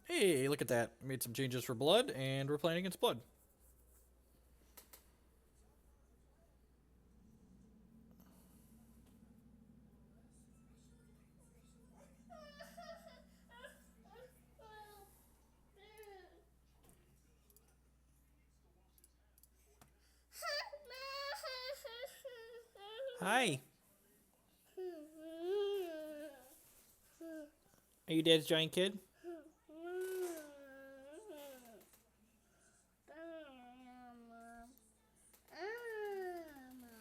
Hey, look at that. Made some changes for Blood, and we're playing against Blood. Hi. Are you Dad's giant kid?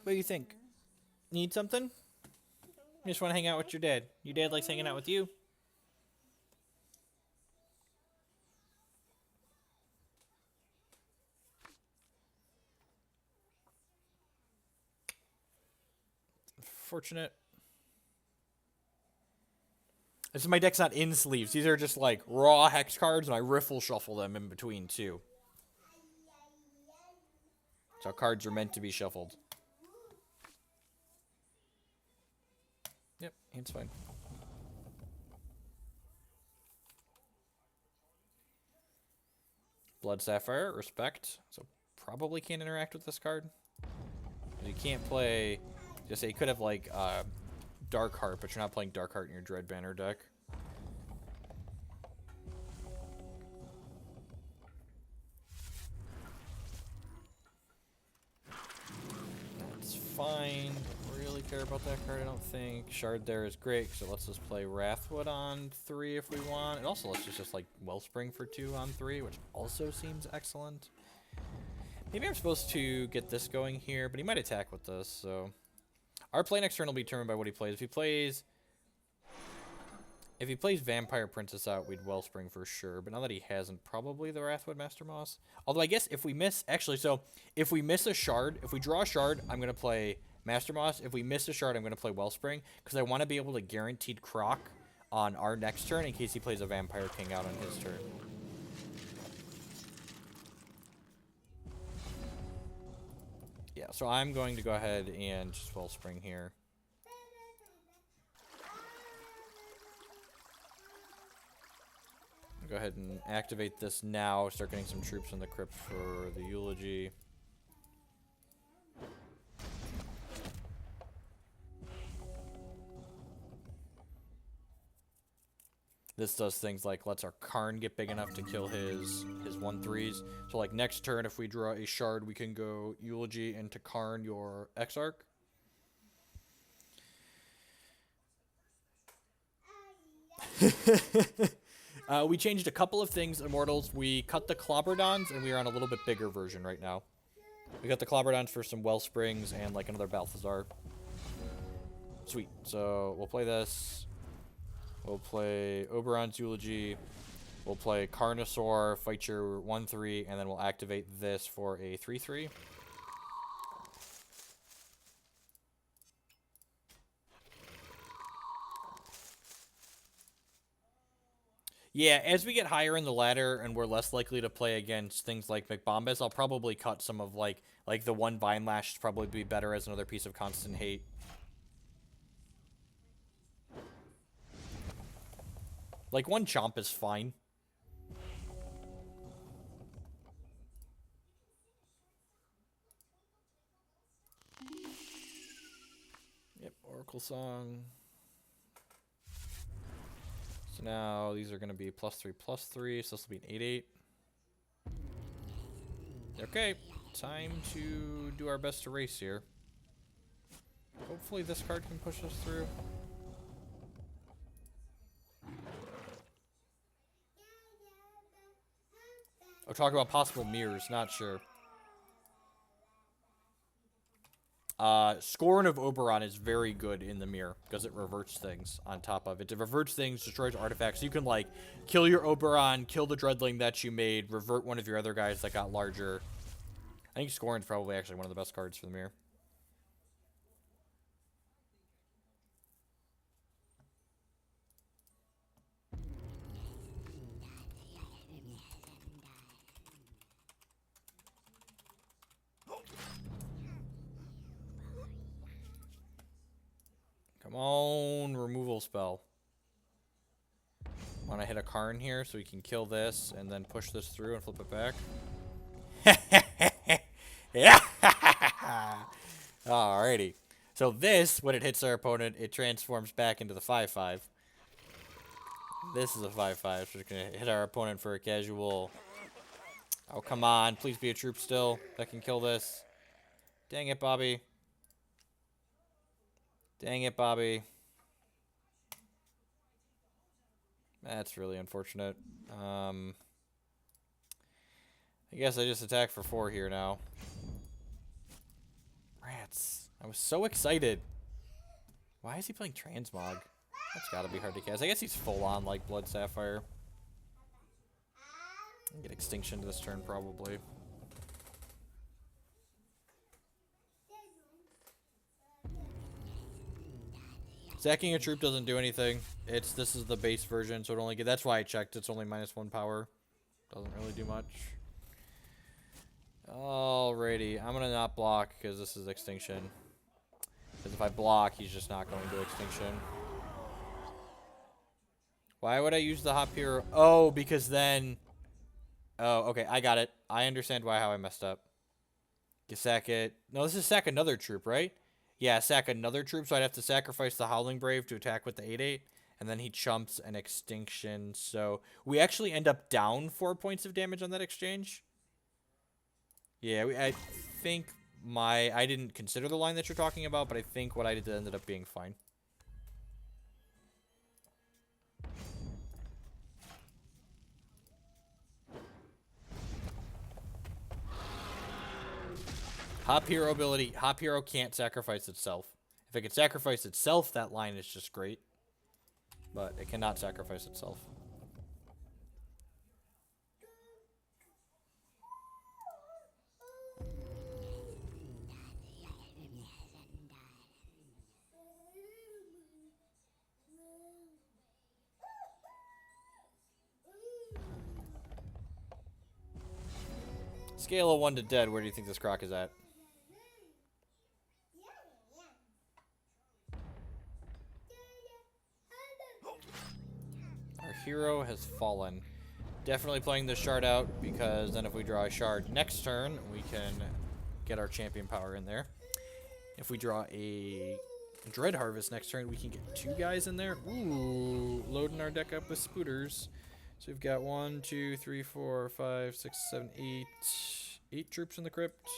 What do you think? Need something? You just want to hang out with your dad. Your dad likes hanging out with you. Fortunate. This is my deck's not in sleeves. These are just like raw hex cards, and I riffle shuffle them in between too. So cards are meant to be shuffled. Yep, it's fine. Blood Sapphire, respect. So probably can't interact with this card. You can't play. Just say you could have like Dark Heart, but you're not playing Dark Heart in your Dread Banner deck. That's fine. Don't really care about that card, I don't think. Shard there is great, so it lets us play Wrathwood on 3 if we want. It also lets us just like Wellspring for 2 on 3, which also seems excellent. Maybe I'm supposed to get this going here, but he might attack with this, so... Our play next turn will be determined by what he plays. If he plays Vampire Princess out, we'd Wellspring for sure. But now that he hasn't, probably the Wrathwood Master Moss. Although I guess if we miss... Actually, so if we miss a Shard, if we draw a Shard, I'm going to play Master Moss. If we miss a Shard, I'm going to play Wellspring. Because I want to be able to guaranteed Croc on our next turn in case he plays a Vampire King out on his turn. Yeah, so I'm going to go ahead and just Wellspring here. Go ahead and activate this now. Start getting some troops in the crypt for the eulogy. This does things like lets our Karn get big enough to kill his 1/3s. So like next turn, if we draw a Shard, we can go eulogy into Karn your Exarch. We changed a couple of things, Immortals. We cut the Clobberdons, and we are on a little bit bigger version right now. We got the Clobberdons for some Wellsprings and like another Balthazar. Sweet. So we'll play this. We'll play Oberon's Eulogy. We'll play Carnosaur, fight your 1/3, and then we'll activate this for a 3/3. Yeah, as we get higher in the ladder and we're less likely to play against things like McBombus, I'll probably cut some of like the one Vine Lash should probably be better as another piece of constant hate. Like one Chomp is fine. Yep, Oracle Song. So now these are going to be +3/+3, so this will be an 8/8. Okay, time to do our best to race here. Hopefully this card can push us through. Oh, talk about possible mirrors, not sure. Scorn of Oberon is very good in the mirror because it reverts things on top of it. It reverts things, destroys artifacts. You can like kill your Oberon, kill the Dreadling that you made, revert one of your other guys that got larger. I think Scorn's probably actually one of the best cards for the mirror. Come on, removal spell. Want to hit a Karn here so we can kill this and then push this through and flip it back. Yeah. Alrighty. So this, when it hits our opponent, it transforms back into the 5/5. This is a 5/5, so it's going to hit our opponent for a casual. Oh, come on. Please be a troop still that can kill this. Dang it, Bobby. Dang it, Bobby. That's really unfortunate. I guess I just attack for 4 here now. Rats. I was so excited. Why is he playing Transmog? That's gotta be hard to cast. I guess he's full on like Blood Sapphire. Get Extinction this turn probably. Sacking a troop doesn't do anything. This is the base version, so it only that's why I checked. It's only -1 power. Doesn't really do much. Alrighty, I'm gonna not block because this is Extinction. Because if I block, he's just not going to Extinction. Why would I use the Hop Hero? Oh, because then... Oh, okay, I got it. I understand how I messed up. You sack it. No, this is sack another troop, right? Yeah, sack another troop, so I'd have to sacrifice the Howling Brave to attack with the 8/8. And then he chumps an Extinction, so... We actually end up down 4 points of damage on that exchange. Yeah, I think I didn't consider the line that you're talking about, but I think what I did ended up being fine. Hop Hero ability. Hop Hero can't sacrifice itself. If it could sacrifice itself, that line is just great. But it cannot sacrifice itself. Scale of 1 to dead, where do you think this Croc is at? Our hero has fallen. Definitely playing this shard out, because then if we draw a shard next turn, we can get our champion power in there. If we draw a Dread Harvest next turn, we can get 2 guys in there. Ooh, loading our deck up with spooters. So we've got 1, 2, 3, 4, 5, 6, 7, 8. 8 troops in the crypt.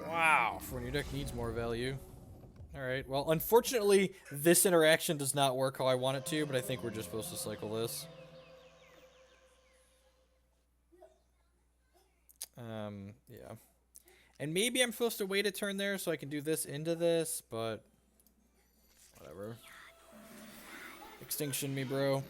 Wow, for when your deck needs more value. Alright, well, unfortunately, this interaction does not work how I want it to, but I think we're just supposed to cycle this. Yeah. And maybe I'm supposed to wait a turn there so I can do this into this, but... Whatever. Extinction me, bro.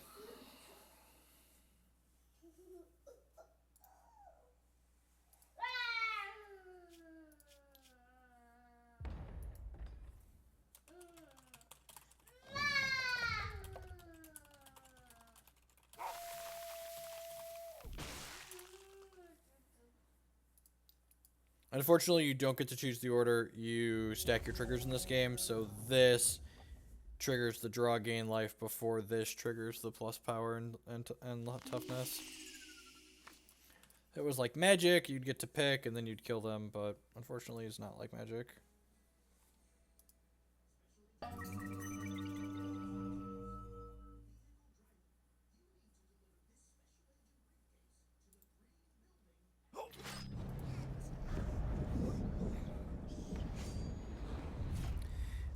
Unfortunately, you don't get to choose the order you stack your triggers in this game, so this triggers the draw gain life before this triggers the plus power and toughness. It was like Magic, you'd get to pick and then you'd kill them, but unfortunately it's not like Magic.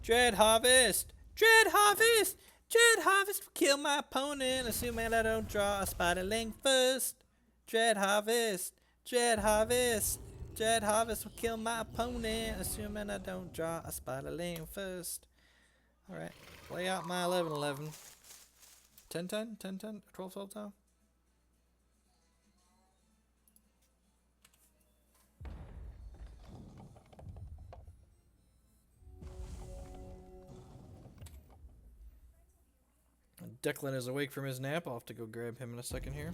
Dread Harvest! Dread Harvest! Dread Harvest will kill my opponent, assuming I don't draw a Spiderling first. Dread Harvest! Dread Harvest! Dread Harvest will kill my opponent, assuming I don't draw a Spiderling first. Alright, play out my 11-11. 10-10? 10-10? 12-12 now? Declan is awake from his nap. I'll have to go grab him in a second here.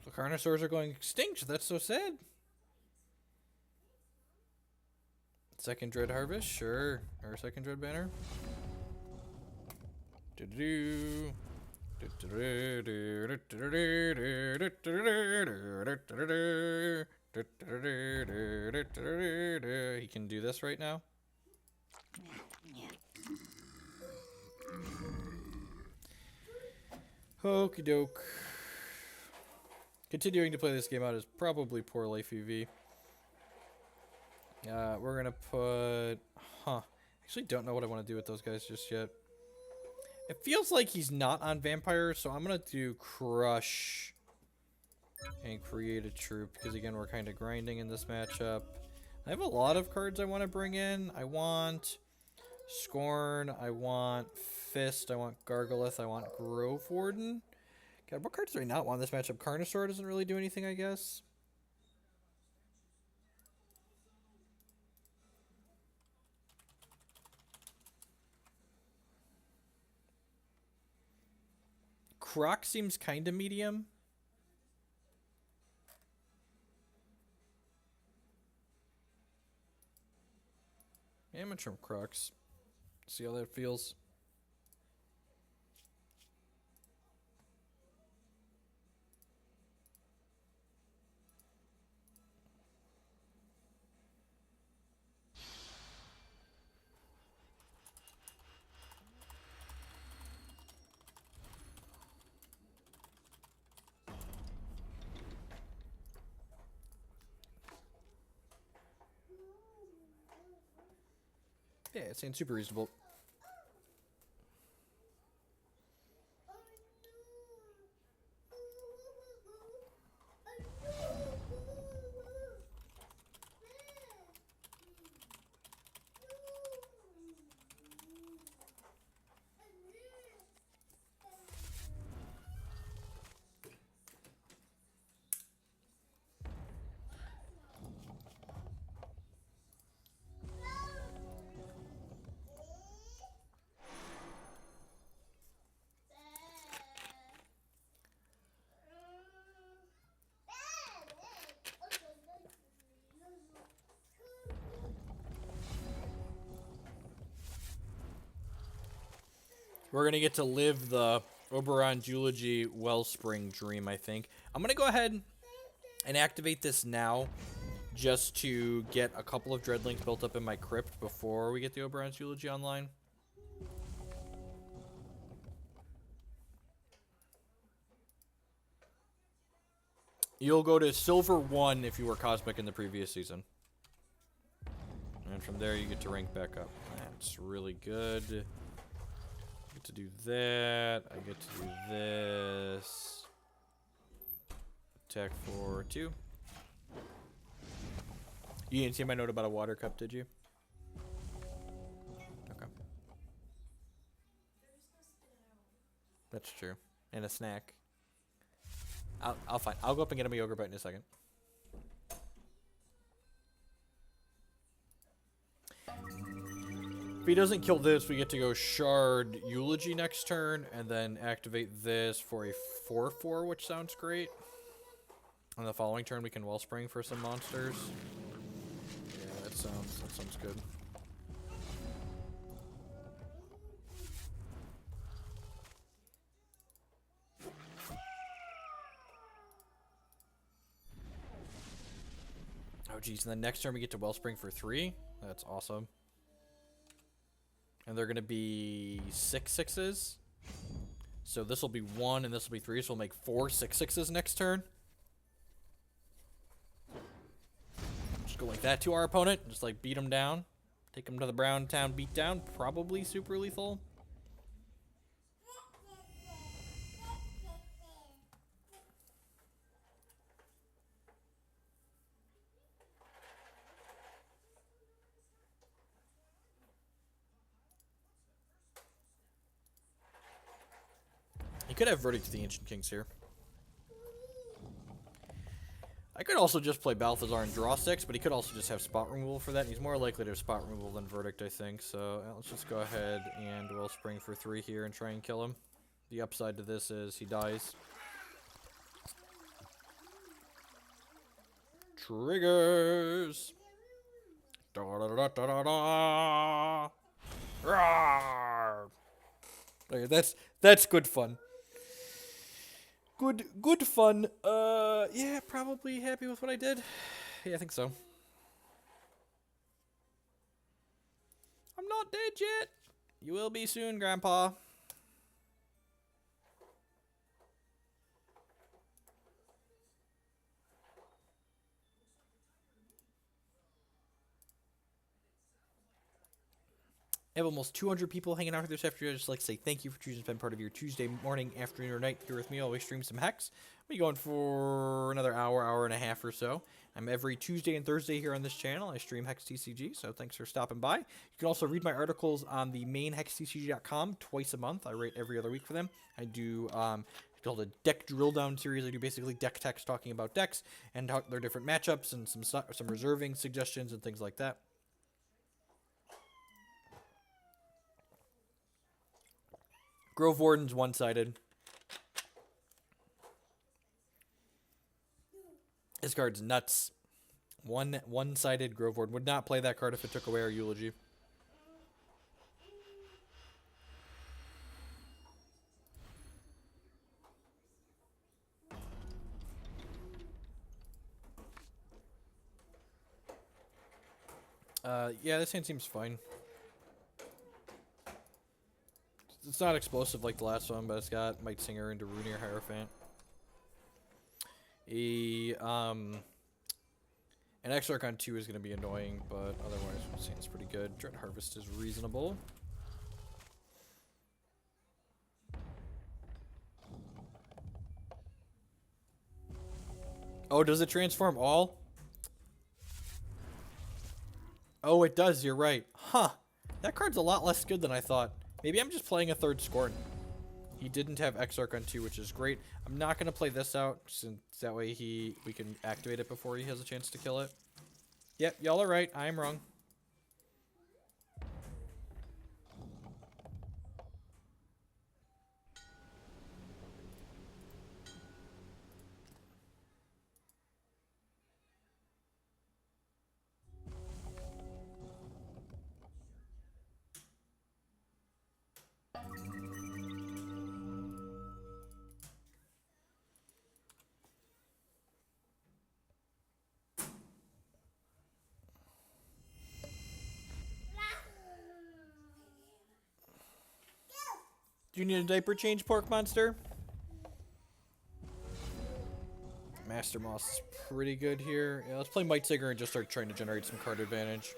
The Carnosaurs are going extinct. That's so sad. Second Dread Harvest, sure. Or second Dread Banner. He can do this right now. Okie doke. Continuing to play this game out is probably poor life EV. We're gonna put... Actually don't know what I want to do with those guys just yet. It feels like he's not on Vampire, so I'm gonna do Crush and create a troop, because again, we're kind of grinding in this matchup. I have a lot of cards I want to bring in. I want Scorn, I want Fist, I want Gargalith, I want Grove Warden. God, what cards do I not want in this matchup? Carnosaur doesn't really do anything, I guess. Croc seems kind of medium. Amateur Crocs. See how that feels. Yeah, it seems super reasonable. We're going to get to live the Oberon's Eulogy Wellspring dream, I think. I'm going to go ahead and activate this now just to get a couple of Dreadlings built up in my crypt before we get the Oberon's Eulogy online. You'll go to Silver 1 if you were Cosmic in the previous season. And from there you get to rank back up. That's really good. I get to do that. I get to do this. Attack for 2. You didn't see my note about a water cup, did you? Okay. That's true. And a snack. I'll find. I'll go up and get him a yogurt bite in a second. If he doesn't kill this, we get to go Shard Eulogy next turn, and then activate this for a 4/4, which sounds great. On the following turn, we can Wellspring for some monsters. Yeah, that sounds good. Oh, geez. And then next turn we get to Wellspring for 3. That's awesome. And they're going to be 6/6s. So this will be 1 and this will be 3. So we'll make 4 6/6s next turn. Just go like that to our opponent. Just like beat him down. Take him to the Brown Town beatdown. Probably super lethal. You could have Verdict to the Ancient Kings here. I could also just play Balthazar and draw 6, but he could also just have spot removal for that. And he's more likely to have spot removal than Verdict, I think. So let's just go ahead and Wellspring for 3 here and try and kill him. The upside to this is he dies. Triggers! Da da da da da da! Rawr! Okay, that's good fun. Good fun. Yeah, probably happy with what I did. Yeah, I think so. I'm not dead yet. You will be soon, Grandpa. I have almost 200 people hanging out here this afternoon. I'd just like to say thank you for choosing to spend part of your Tuesday morning, afternoon, or night here with me. Always stream some Hex. We'll be going for another hour and a half or so. I'm every Tuesday and Thursday here on this channel. I stream Hex TCG, so thanks for stopping by. You can also read my articles on the main hextcg.com twice a month. I write every other week for them. I do it's called a deck drill down series. I do basically deck text talking about decks and their different matchups and some reserving suggestions and things like that. Grove Warden's one-sided. This card's nuts. One-sided Grove Warden. Would not play that card if it took away our Eulogy. Yeah, this hand seems fine. It's not explosive like the last one, but it's got Might Singer into Runir Hierophant. An Exarch on 2 is going to be annoying, but otherwise it seems pretty good. Dread Harvest is reasonable. Oh, does it transform all? Oh, it does, you're right. Huh. That card's a lot less good than I thought. Maybe I'm just playing a third Scorn. He didn't have Exarch on 2, which is great. I'm not going to play this out, since that way we can activate it before he has a chance to kill it. Yep, y'all are right. I am wrong. Do you need a diaper change, Pork Monster? Master Moss is pretty good here. Yeah, let's play Might Singer and just start trying to generate some card advantage.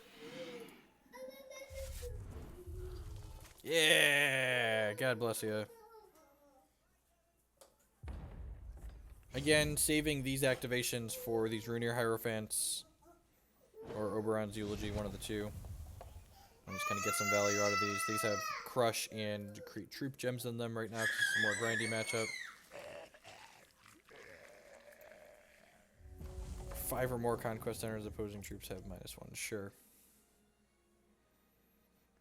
Yeah! God bless you. Again, saving these activations for these Runir Hierophants or Oberon's Eulogy, one of the two. I'm just going to get some value out of these. These have Crush and Decrete Troop Gems in them right now because it's a more grindy matchup. 5 or more Conquest Centers opposing troops have -1. Sure.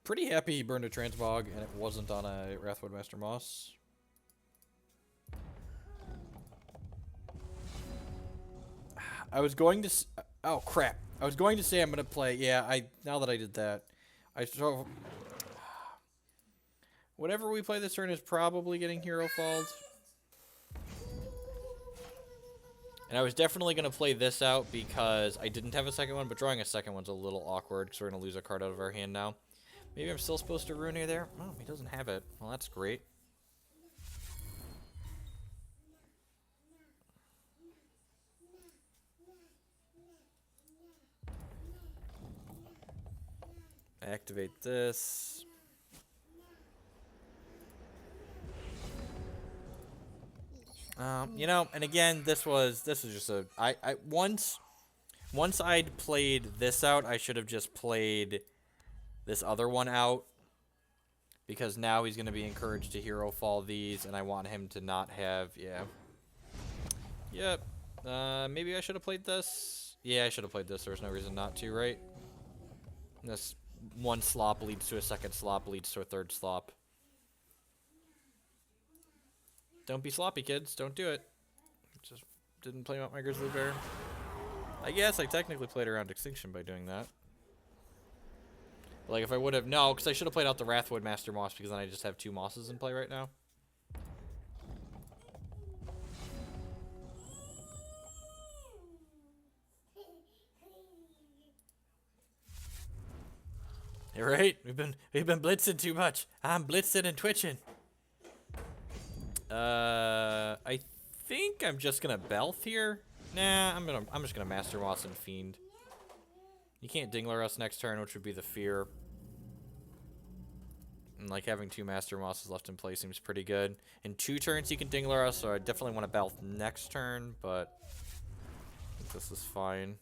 Pretty happy he burned a Transmog and it wasn't on a Wrathwood Master Moss. I was going to... Oh, crap. I was going to say I'm going to play... Yeah, now that I did that, whatever we play this turn is probably getting Hero Falled. And I was definitely going to play this out because I didn't have a second one, but drawing a second one's a little awkward because we're going to lose a card out of our hand now. Maybe I'm still supposed to Runir there? Oh, he doesn't have it. Well, that's great. Activate this. You know, and again, this was just a once I'd played this out, I should have just played this other one out because now he's going to be encouraged to hero fall these, and I want him to not have, yeah. Yep. Maybe I should have played this. Yeah, I should have played this. There's no reason not to, right? This one slop leads to a second slop, leads to a third slop. Don't be sloppy, kids. Don't do it. Just didn't play out my grizzly bear. I guess I technically played around extinction by doing that. Like, if I would have... No, because I should have played out the Wrathwood Master Moss, because then I just have 2 mosses in play right now. You're right. We've been blitzing too much. I'm blitzing and twitching. I think I'm just gonna Belth here. Nah, I'm just gonna Master Moss and Fiend. You can't Dingler us next turn, which would be the fear. And like having 2 Master Mosses left in play seems pretty good. In 2 turns he can Dingler us, so I definitely want to Belth next turn, but I think this is fine.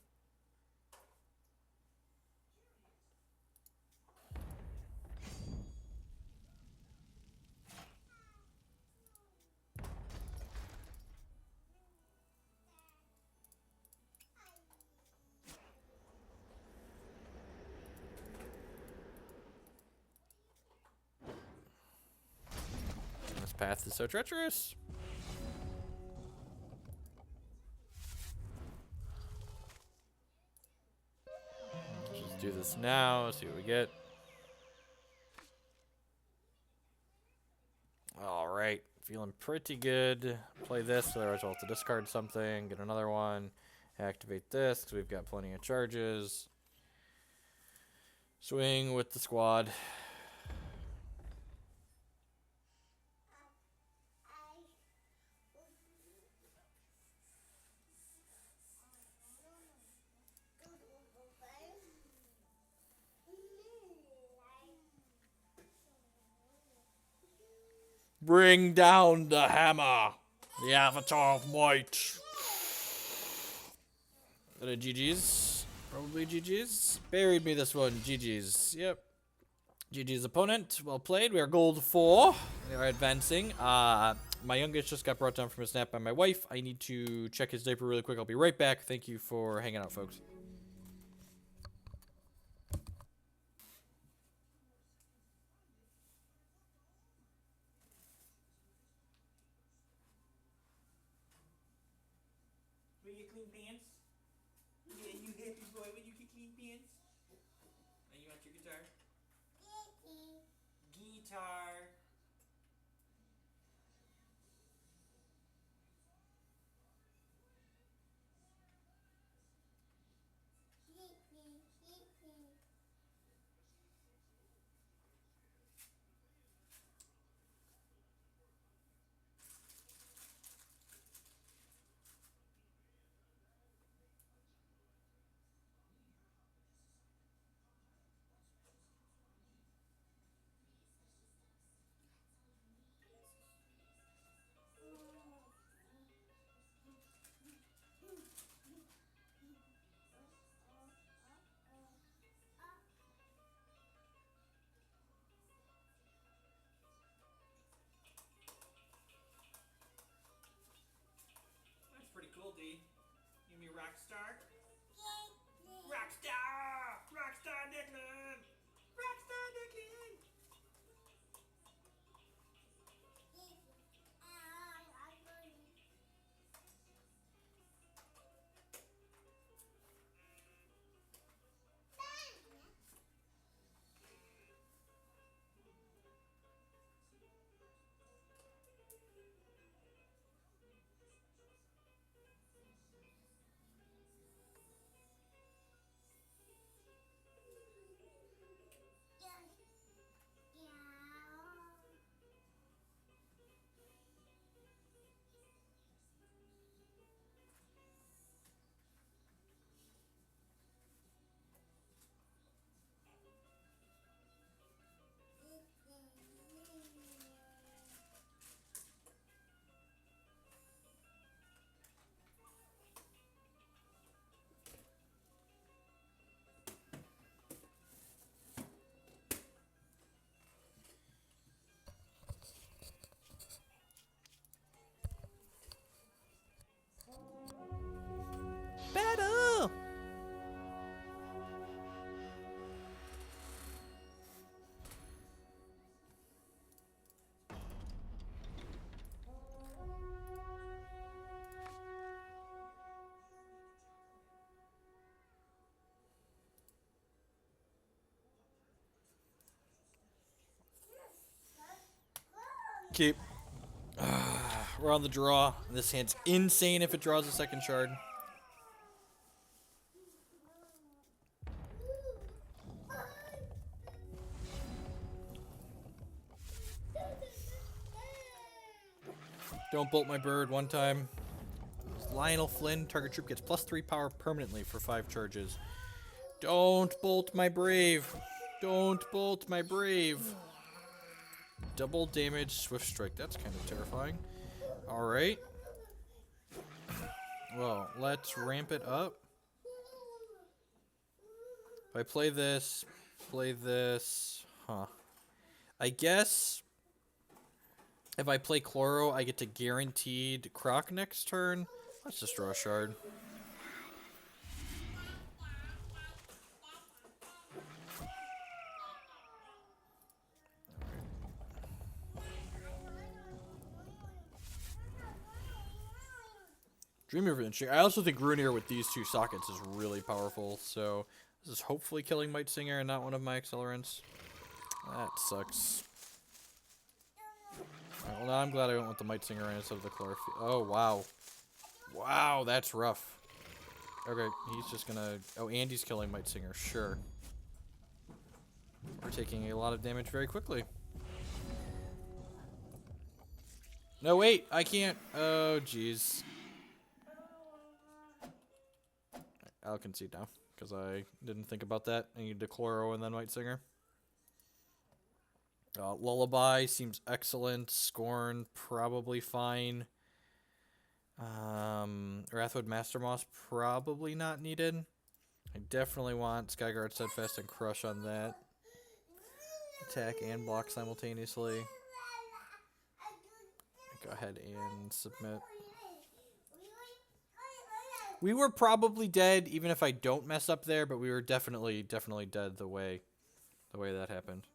This path is so treacherous. Just do this now, see what we get. Alright, feeling pretty good. Play this, otherwise I'll have to discard something, get another one. Activate this, because we've got plenty of charges. Swing with the squad. Bring down the hammer! The Avatar of Might! GG's. Probably GG's. Buried me this one. GG's. Yep. GG's opponent. Well played. We are gold 4. We are advancing. My youngest just got brought down from his nap by my wife. I need to check his diaper really quick. I'll be right back. Thank you for hanging out, folks. Will you clean pants? Yeah, you happy boy when you can clean pants? Now you want your guitar? Guitar. That's pretty cool, D. You mean rock star? Rockstar! Rockstar Declan! Rockstar Declan! Keep. We're on the draw. This hand's insane if it draws a second shard. Don't bolt my bird one time. Lionel Flynn, target troop gets +3 power permanently for 5 charges. Don't bolt my brave. Don't bolt my brave. Double damage, swift strike. That's kind of terrifying. Alright. Well, let's ramp it up. If I play this, I guess if I play Chloro, I get to guaranteed Croc next turn. Let's just draw a shard. Dreamer of Interesting. I also think Runear with these 2 sockets is really powerful, so this is hopefully killing Might Singer and not one of my accelerants. That sucks. Alright, well, now I'm glad I went with the Might Singer instead of the Chlorophyll. Oh, wow. Wow, that's rough. Okay, he's just gonna... Oh, Andy's killing Might Singer, sure. We're taking a lot of damage very quickly. No, wait, I can't. Oh, jeez. I'll concede now, because I didn't think about that. I need to Chloro and then Might Singer. Lullaby seems excellent. Scorn, probably fine. Wrathwood Mastermoss, probably not needed. I definitely want Skyguard, Steadfast, and Crush on that. Attack and block simultaneously. Go ahead and submit. We were probably dead, even if I don't mess up there, but we were definitely dead the way that happened.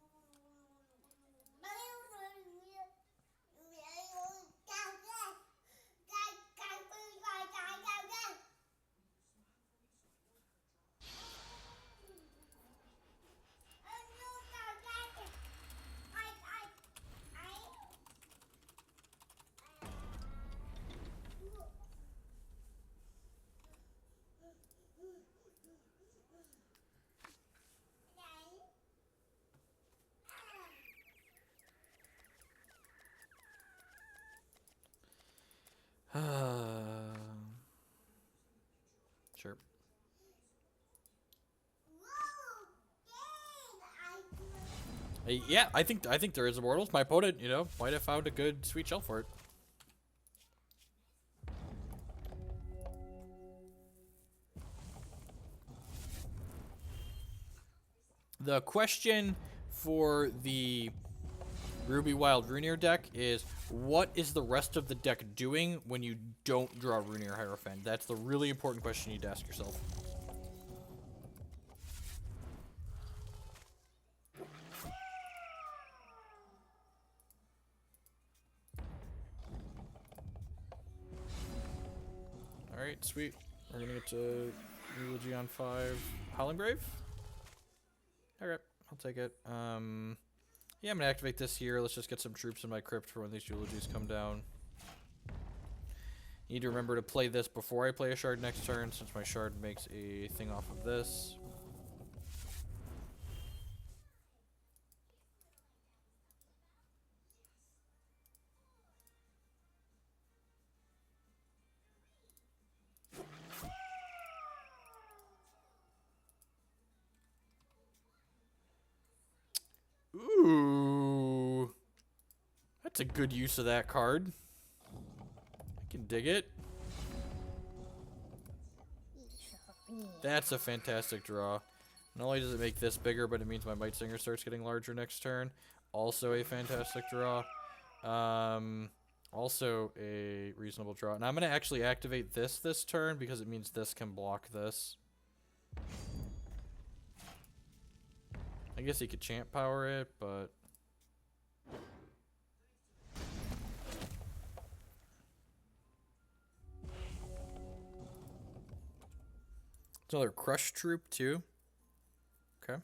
Sure. Yeah, I think there is Immortals. My opponent, might have found a good sweet shell for it. The question for the Ruby Wild Runear deck is, what is the rest of the deck doing when you don't draw Runear Hierophant? That's the really important question you need to ask yourself. Alright, sweet. We're gonna get to Eulogy on 5. Howling Brave? Alright, I'll take it. Yeah, I'm gonna activate this here. Let's just get some troops in my crypt for when these eulogies come down. Need to remember to play this before I play a shard next turn, since my shard makes a thing off of this. Ooh. That's a good use of that card. I can dig it. That's a fantastic draw. Not only does it make this bigger, but it means my Might Singer starts getting larger next turn. Also a fantastic draw. Also a reasonable draw. And I'm going to actually activate this turn because it means this can block this. I guess he could Chant Power it, but... It's another Crush Troop, too. Okay.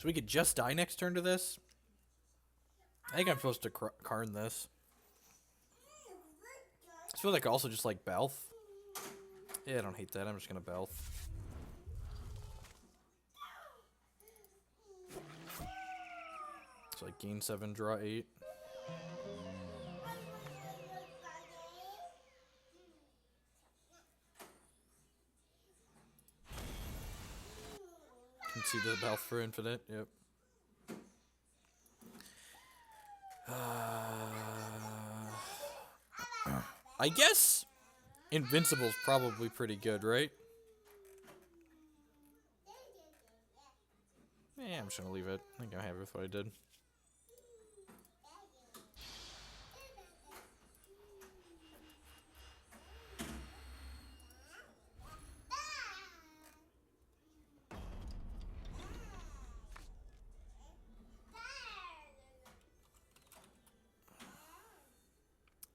So we could just die next turn to this? I think I'm supposed to Karn this. I feel like I also just like Balth. Yeah, I don't hate that. I'm just gonna Balth. So like gain 7, draw 8. Can see the Balth for infinite. Yep. I guess Invincible's probably pretty good, right? Yeah, I'm just gonna leave it. I think I'm happy with what I did.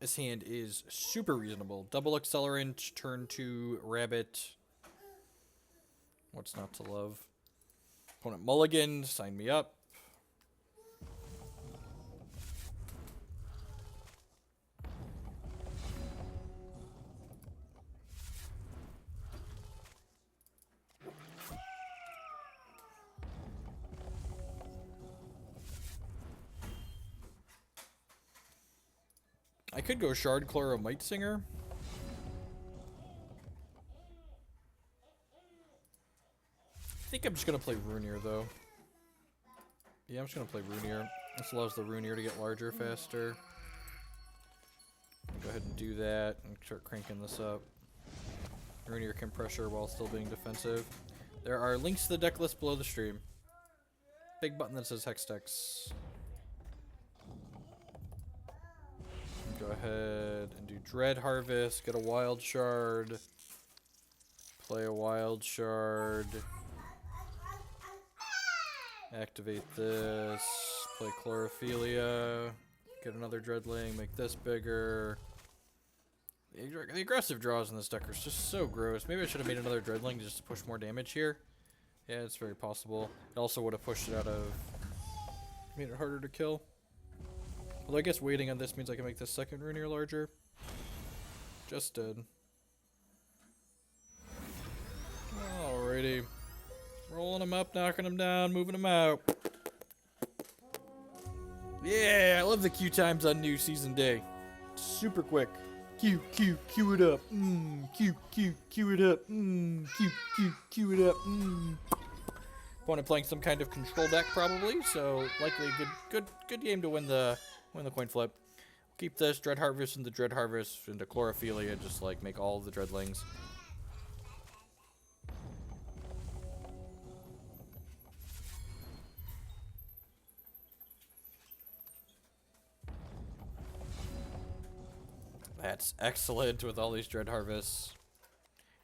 This hand is super reasonable. Double Accelerant, turn 2, Rabbit. What's not to love? Opponent mulligan, sign me up. I could go Shard Chloro Might Singer. I think I'm just going to play Runear, though. Yeah, I'm just going to play Runear. This allows the Runear to get larger faster. Go ahead and do that and start cranking this up. Runear can pressure while still being defensive. There are links to the deck list below the stream. Big button that says Hextex. Go ahead and do Dread Harvest, get a Wild Shard, play a Wild Shard, activate this, play Chlorophilia, get another Dreadling, make this bigger. The aggressive draws in this deck are just so gross. Maybe I should have made another Dreadling just to push more damage here. Yeah, it's very possible. It also would have pushed it out of... made it harder to kill. Although I guess waiting on this means I can make this second Runear larger. Just did. Alrighty. Rolling them up, knocking them down, moving them out. Yeah, I love the queue times on New Season Day. Super quick. Queue it up. Queue it up. Queue it up. Opponent playing some kind of control deck probably, so likely a good game to win the coin flip. Keep this Dread Harvest into Dread Harvest into Chlorophilia, just like make all the Dreadlings. That's excellent with all these Dread Harvests.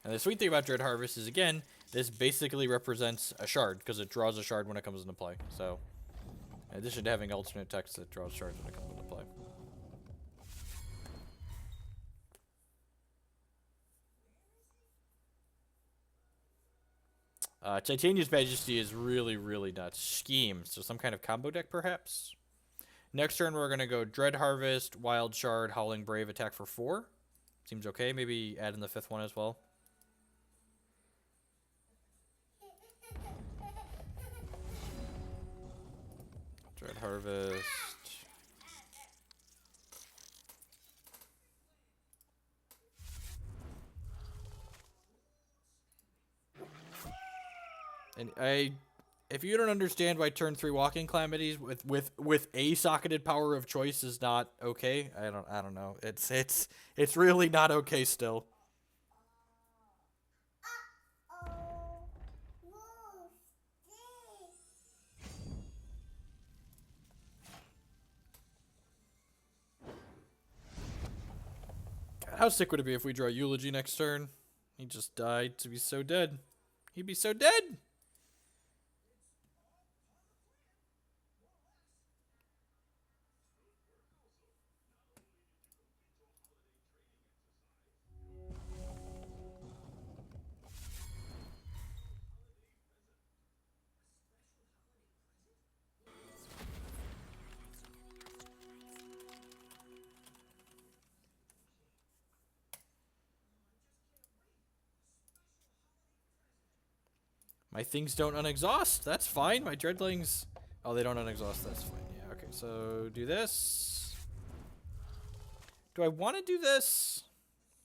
And the sweet thing about Dread Harvest is, again, this basically represents a shard, because it draws a shard when it comes into play. So, in addition to having alternate text, it draws shards when it comes into play. Titania's Majesty is really, really nuts. Scheme, so some kind of combo deck, perhaps? Next turn, we're going to go Dread Harvest, Wild Shard, Howling Brave, attack for 4. Seems okay. Maybe add in the 5th one as well. Dread Harvest. And if you don't understand why turn 3 Walking Calamities with a socketed power of choice is not okay, I don't know. It's really not okay still. God, how sick would it be if we draw Eulogy next turn? He just died to be so dead. He'd be so dead. My things don't unexhaust. That's fine. My dreadlings... Oh, they don't unexhaust. That's fine. Yeah, okay. So, do this. Do I want to do this?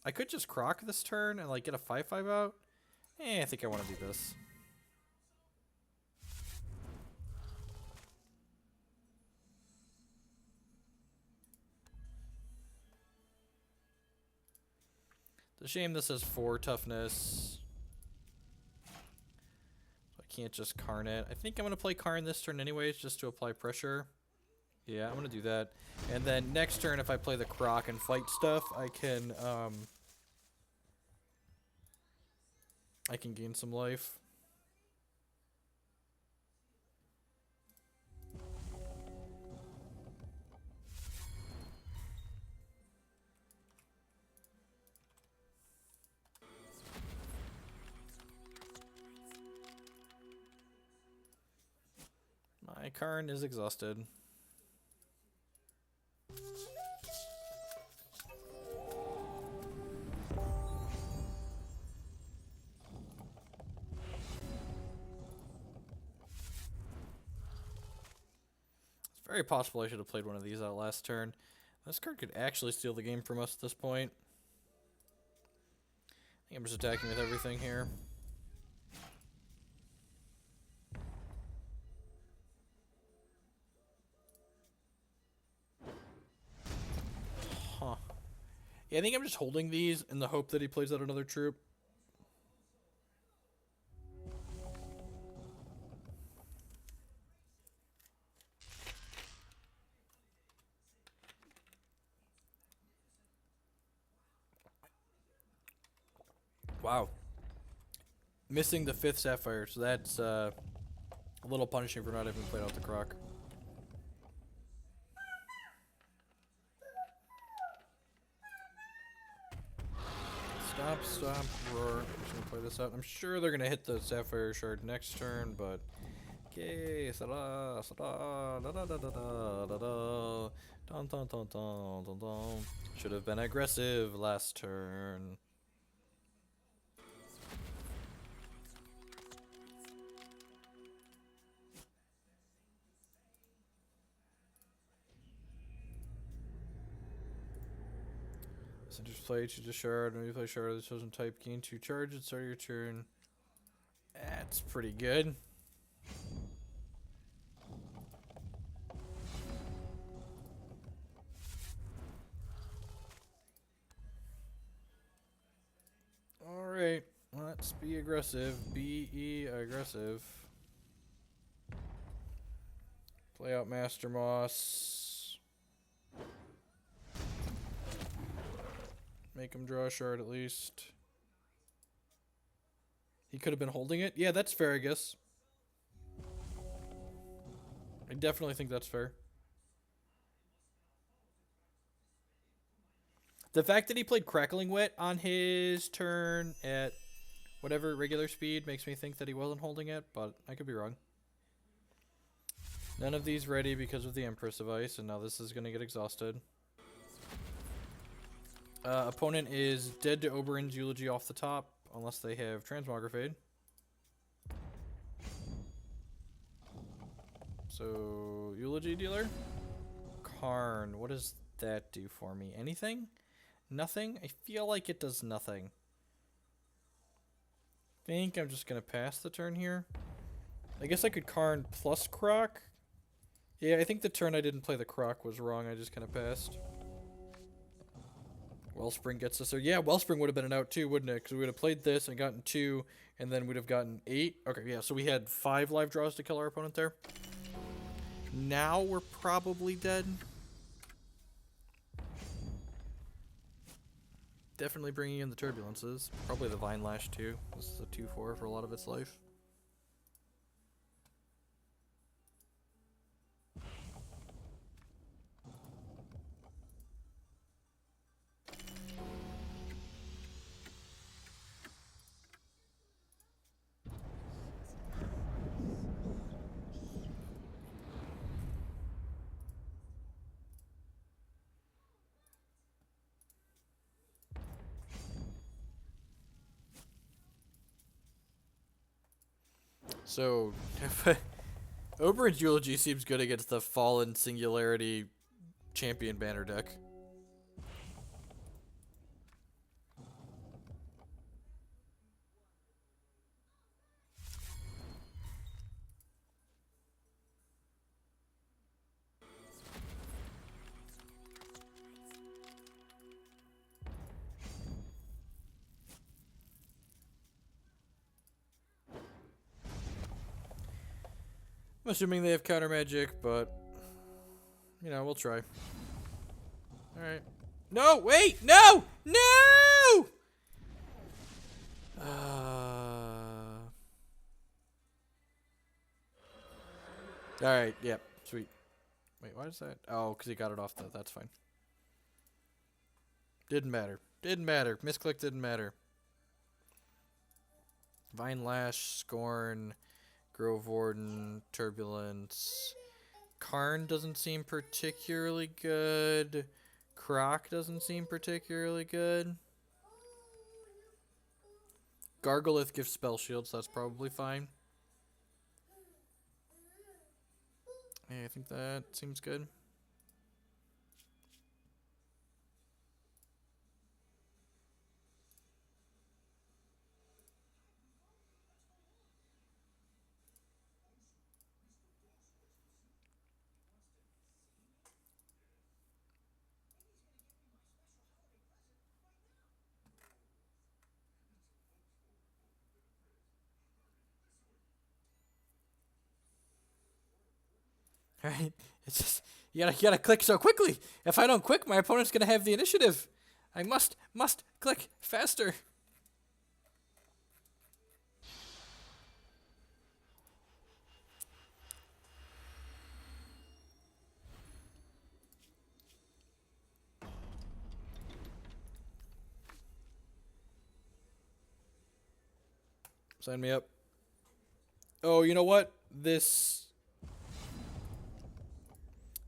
I could just croc this turn and, like, get a 5/5 out. I think I want to do this. It's a shame this has 4 toughness. I can't just Karn it. I think I'm going to play Karn this turn anyways, just to apply pressure. Yeah, I'm going to do that. And then next turn, if I play the Croc and fight stuff, I can gain some life. My Karn is exhausted. It's very possible I should have played one of these out last turn. This card could actually steal the game from us at this point. I think I'm just attacking with everything here. Huh. Yeah, I think I'm just holding these in the hope that he plays out another troop. Wow. Missing the 5th Sapphire, so that's a little punishing for not having played out the Croc. Stop, roar. I'm just gonna play this out. I'm sure they're gonna hit the Sapphire Shard next turn, but... Okay, da da da da da da da da. Dun dun dun dun dun dun. Should have been aggressive last turn. Centers play, choose a shard. When you play shard of the chosen type, gain 2 charges, start your turn. That's pretty good. Alright, let's be aggressive. Be aggressive. Play out Master Moss. Make him draw a shard at least. He could have been holding it. Yeah, that's fair, I guess. I definitely think that's fair. The fact that he played Crackling Wet on his turn at whatever regular speed makes me think that he wasn't holding it, but I could be wrong. None of these ready because of the Empress of Ice, and now this is going to get exhausted. Opponent is dead to Oberyn's Eulogy off the top, unless they have Transmogrifade. So, Eulogy dealer. Karn, what does that do for me? Anything? Nothing? I feel like it does nothing. I think I'm just going to pass the turn here. I guess I could Karn plus Croc. Yeah, I think the turn I didn't play the Croc was wrong. I just kind of passed. Wellspring gets us there. Yeah, Wellspring would have been an out too, wouldn't it? Because we would have played this and gotten 2, and then we'd have gotten 8. Okay, yeah, so we had 5 live draws to kill our opponent there. Now we're probably dead. Definitely bringing in the Turbulences. Probably the Vine Lash too. This is a 2/4 for a lot of its life. So, Oberyn's Eulogy seems good against the Fallen Singularity Champion banner deck. I'm assuming they have counter magic, but you know, we'll try. Alright. No, wait, no! No! Alright, yep, sweet. Wait, why is that? Oh, because he got it off the, that's fine. Didn't matter. Didn't matter. Misclick didn't matter. Vine Lash, Scorn, Grove Warden, Turbulence. Karn doesn't seem particularly good. Croc doesn't seem particularly good. Gargalith gives spell shields, so that's probably fine. Yeah, I think that seems good. Alright, it's just you gotta click so quickly. If I don't click, my opponent's gonna have the initiative. I must click faster. Sign me up. Oh, you know what? This.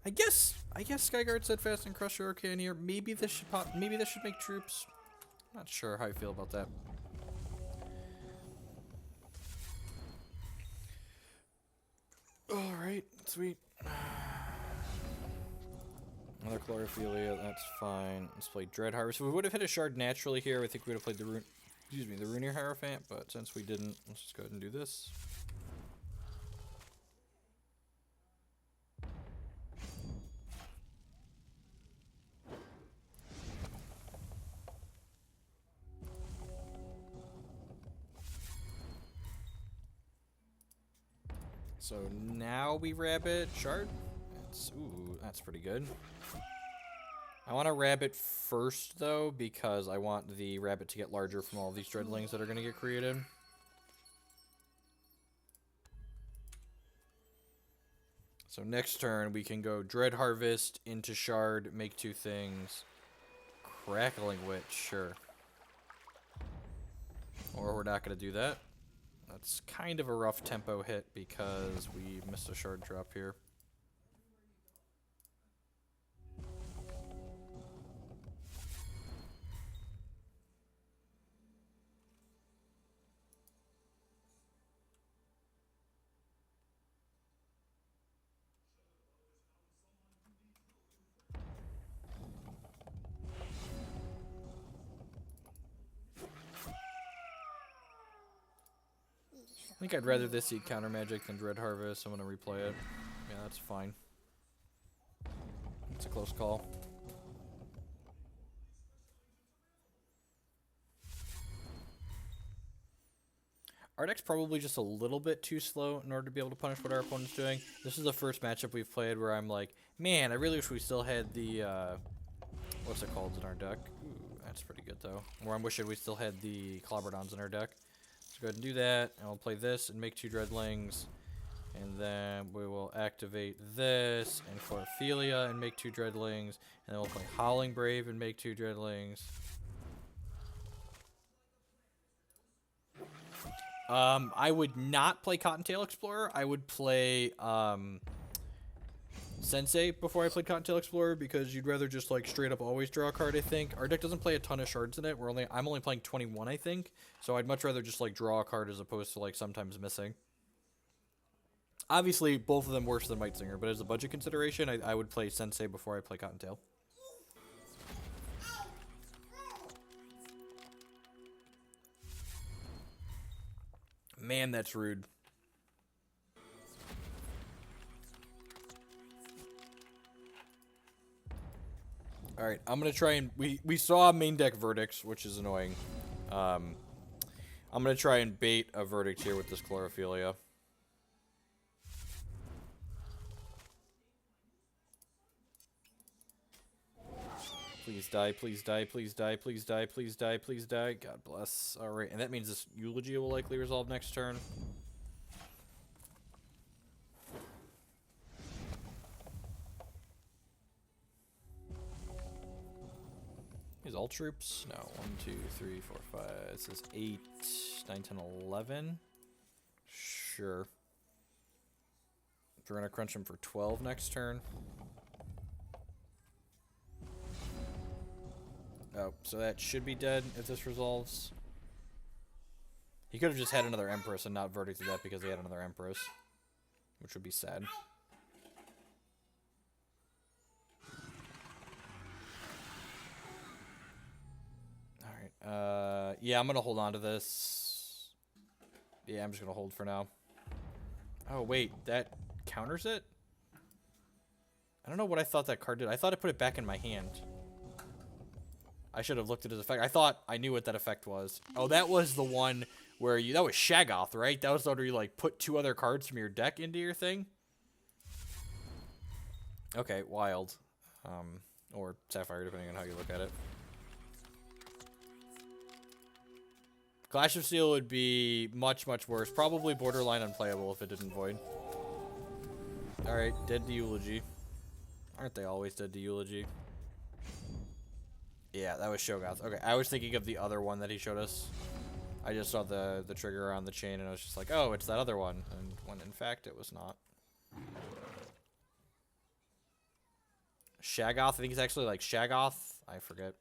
I guess Skyguard said fast and crush your Arcane here. Maybe this should pop. Maybe this should make troops. Not sure how I feel about that. All right, sweet. Another Chlorophilia, that's fine. Let's play Dread Harvest. We would have hit a shard naturally here. I think we would have played the the Runir Hierophant, but since we didn't, let's just go ahead and do this. So now we rabbit shard. Ooh, that's pretty good. I want to rabbit first, though, because I want the rabbit to get larger from all these dreadlings that are going to get created. So next turn, we can go Dread Harvest into Shard, make two things. Crackling Witch, sure. Or we're not going to do that. That's kind of a rough tempo hit because we missed a Shard drop here. I think I'd rather this eat counter magic than Dread Harvest. I'm gonna replay it. Yeah, that's fine. It's a close call. Our deck's probably just a little bit too slow in order to be able to punish what our opponent's doing. This is the first matchup we've played where I'm like, man, I really wish we still had the, what's it called in our deck? Ooh, that's pretty good though. Or I'm wishing we still had the Clobberdons in our deck. Let's go ahead and do that, and we'll play this and make two Dreadlings. And then we will activate this and Chlorophilia and make two Dreadlings. And then we'll play Howling Brave and make two Dreadlings. I would not play Cottontail Explorer. I would play Sensei before I played Cottontail Explorer because you'd rather just like straight up always draw a card. I think our deck doesn't play a ton of shards in it. I'm only playing 21, I think. So I'd much rather just like draw a card as opposed to like sometimes missing. Obviously, both of them worse than Might Singer, but as a budget consideration, I would play Sensei before I play Cottontail. Man, that's rude. Alright, I'm going to try and... We saw main deck verdicts, which is annoying. I'm going to try and bait a verdict here with this Chlorophilia. Please die, please die, please die, please die, please die, please die. God bless. Alright, and that means this Eulogy will likely resolve next turn. Is all troops? No. 1, 2, 3, 4, 5. This is 8, 9, 10, 11. Sure. We're going to crunch him for 12 next turn. Oh, so that should be dead if this resolves. He could have just had another Empress and not verdicted that because he had another Empress, which would be sad. Alright, yeah, I'm gonna hold on to this. Yeah, I'm just gonna hold for now. Oh, wait, that counters it? I don't know what I thought that card did. I thought it put it back in my hand. I should have looked at his effect. I thought I knew what that effect was. Oh, that was the one where you... That was Shaggoth, right? That was the one where you, like, put 2 other cards from your deck into your thing? Okay, wild. Or Sapphire, depending on how you look at it. Clash of Steel would be much, much worse. Probably borderline unplayable if it didn't void. Alright, dead to Eulogy. Aren't they always dead to Eulogy? Yeah, that was Shoggoth. Okay, I was thinking of the other one that he showed us. I just saw the trigger on the chain and I was just like, oh, it's that other one. And when in fact it was not. Shaggoth, I think it's actually like Shaggoth. I forget.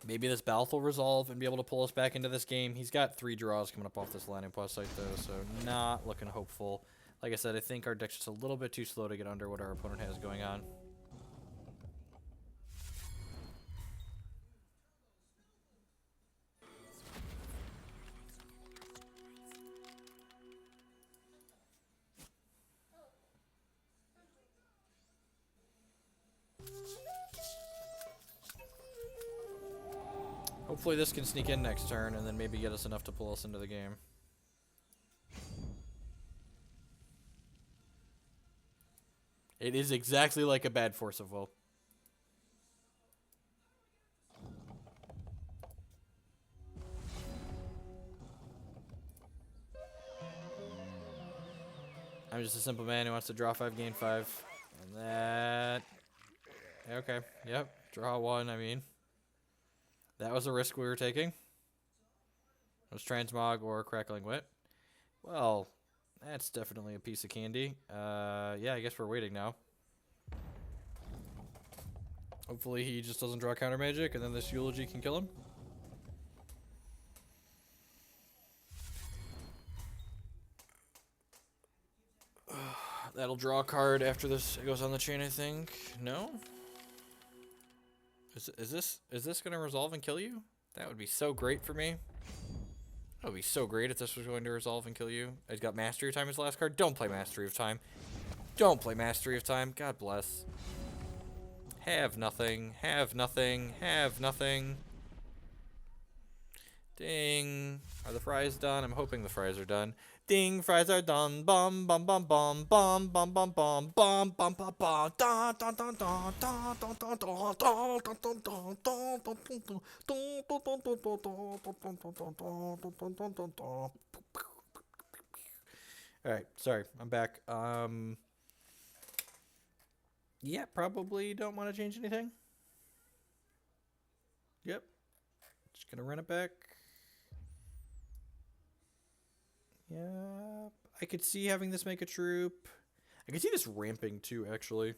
Maybe this Balth will resolve and be able to pull us back into this game. He's got 3 draws coming up off this landing post site though, so not looking hopeful. Like I said, I think our deck's just a little bit too slow to get under what our opponent has going on. Hopefully this can sneak in next turn and then maybe get us enough to pull us into the game. It is exactly like a bad Force of Will. I'm just a simple man who wants to draw 5, gain 5. And that... Okay, yep. Draw 1, I mean. That was a risk we were taking. It was Transmog or Crackling Wit. Well, that's definitely a piece of candy. Yeah, I guess we're waiting now. Hopefully he just doesn't draw counter magic and then this Eulogy can kill him. That'll draw a card after this goes on the chain, I think. No? Is this gonna resolve and kill you? That would be so great for me. That would be so great if this was going to resolve and kill you. He's got Mastery of Time as the last card. Don't play Mastery of Time. Don't play Mastery of Time. God bless. Have nothing. Have nothing. Have nothing. Ding. Are the fries done? I'm hoping the fries are done. Ding, fries are done. Bum bum bum bum bum bum bum bum bum bum bum bum da da da da da da da da da da da da. Alright, sorry, I'm back. Yeah, probably don't want to change anything. Yep. Just gonna run it back. Yep. I could see having this make a troop. I could see this ramping too, actually.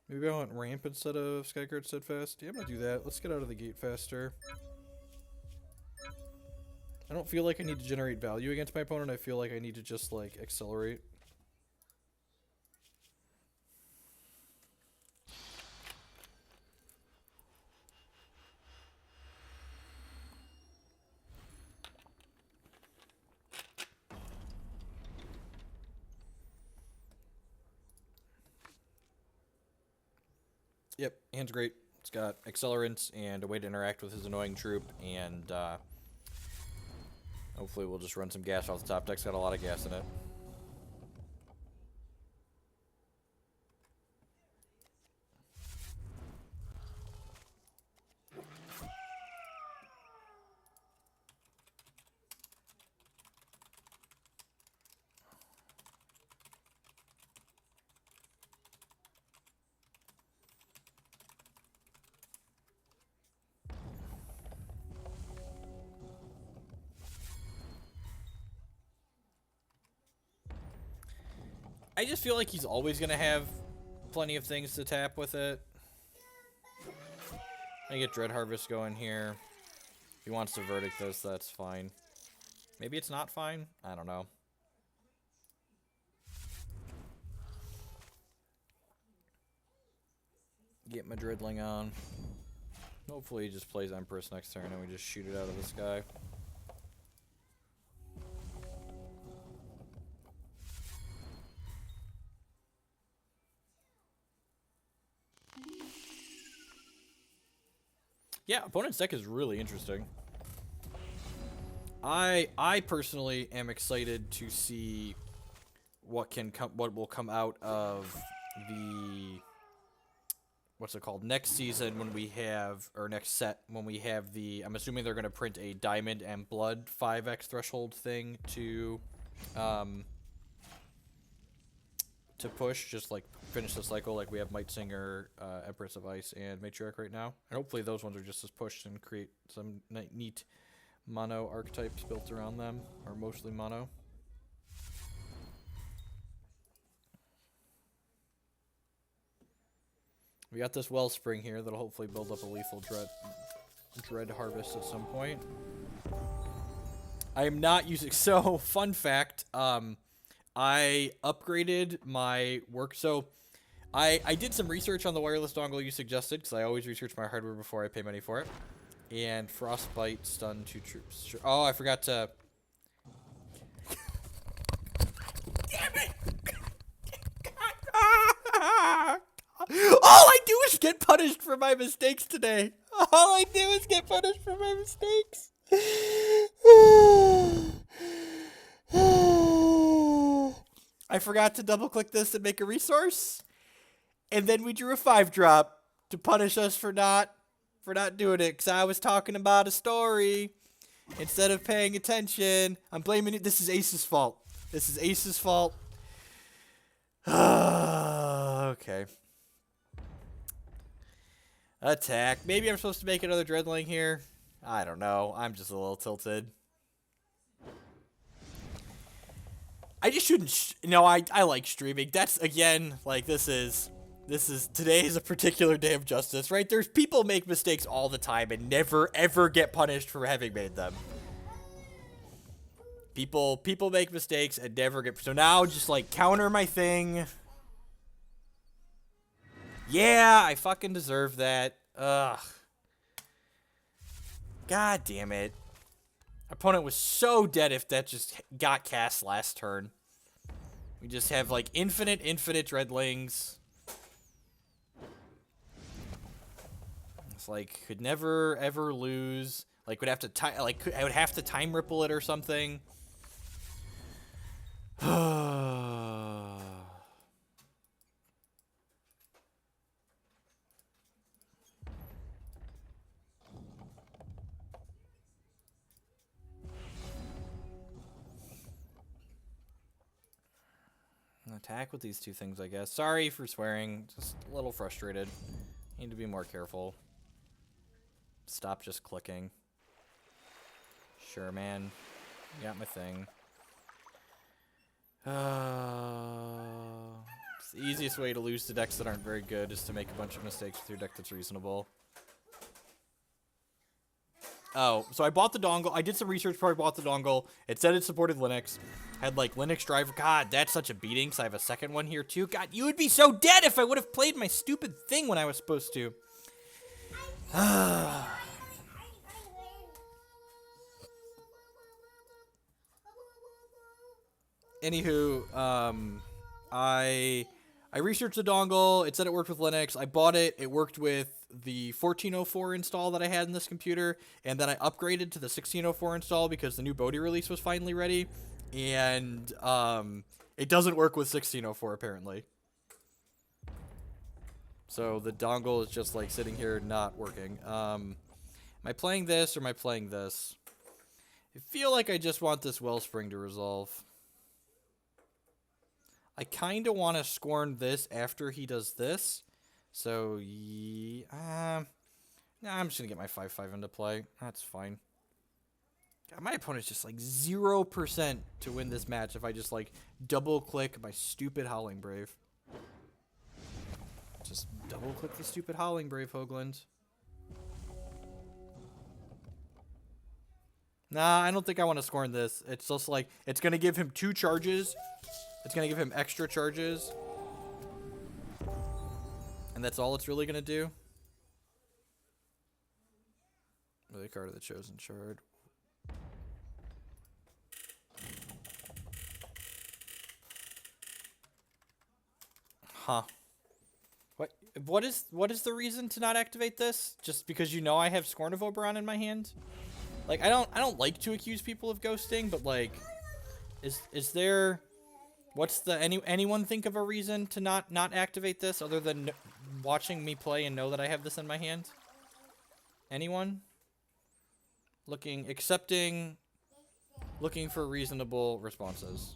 Maybe I want ramp instead of Skyguard Steadfast. Yeah, I'm gonna do that. Let's get out of the gate faster. I don't feel like I need to generate value against my opponent. I feel like I need to just, like, accelerate. Yep, hand's great. It's got accelerants and a way to interact with his annoying troop, and hopefully we'll just run some gas off the top. Deck's got a lot of gas in it. I just feel like he's always going to have plenty of things to tap with it. I get Dread Harvest going here. If he wants to Verdict this, that's fine. Maybe it's not fine? I don't know. Get my Dreadling on. Hopefully he just plays Empress next turn and we just shoot it out of the sky. Yeah, opponent's deck is really interesting. I personally am excited to see what will come out of the what's it called next season when we have or next set when we have the I'm assuming they're gonna print a Diamond and Blood 5x threshold thing to push, just like finish the cycle like we have Might Singer, Empress of Ice, and Matriarch right now. And hopefully those ones are just as pushed and create some neat mono archetypes built around them, or mostly mono. We got this Wellspring here that'll hopefully build up a lethal Dread Harvest at some point. I am not using... So, fun fact, I upgraded my work. So I did some research on the wireless dongle you suggested, because I always research my hardware before I pay money for it. And Frostbite stun 2 troops. Oh, I forgot to... Damn it! All I do is get punished for my mistakes today. All I do is get punished for my mistakes. I forgot to double click this and make a resource, and then we drew a 5-drop to punish us for not doing it, because I was talking about a story instead of paying attention. I'm blaming it. This is Ace's fault. This is Ace's fault. Okay. Attack. Maybe I'm supposed to make another Dreadling here. I don't know. I'm just a little tilted. I just shouldn't. No, I like streaming. That's, again, like, today is a particular day of justice, right? There's people make mistakes all the time and never, ever get punished for having made them. People make mistakes and never get... So now, just, like, counter my thing. Yeah, I fucking deserve that. Ugh. God damn it. Opponent was so dead if that just got cast last turn. We just have, like, infinite Dreadlings. It's like, could never, ever lose. Like, would have to I would have to time ripple it or something. Attack with these 2 things, I guess. Sorry for swearing. Just a little frustrated. Need to be more careful. Stop just clicking. Sure, man. You got my thing. It's the easiest way to lose to decks that aren't very good is to make a bunch of mistakes with your deck that's reasonable. Oh, so I bought the dongle. I did some research before I bought the dongle. It said it supported Linux. Had like Linux driver. God, that's such a beating. Cause I have a second one here too. God, you would be so dead if I would have played my stupid thing when I was supposed to. Anywho, I researched the dongle. It said it worked with Linux. I bought it. It worked with the 1404 install that I had in this computer, and then I upgraded to the 1604 install because the new Bodhi release was finally ready. And it doesn't work with 1604 apparently. So the dongle is just like sitting here not working. Am I playing this or am I playing this? I feel like I just want this wellspring to resolve. I kind of want to scorn this after he does this. So, nah, I'm just going to get my 5-5 into play. That's fine. God, my opponent's just like 0% to win this match if I just like double click my stupid Howling Brave. Just double click the stupid Howling Brave, Hoagland. Nah, I don't think I want to scorn this. It's just like, it's going to give him 2 charges. It's going to give him extra charges. And that's all it's really going to do. Really card of the Chosen Shard. Huh. What is the reason to not activate this? Just because you know I have Scorn of Oberon in my hand? Like I don't like to accuse people of ghosting, but like is there what's the anyone think of a reason to not activate this other than watching me play and know that I have this in my hand? Anyone? Looking for reasonable responses.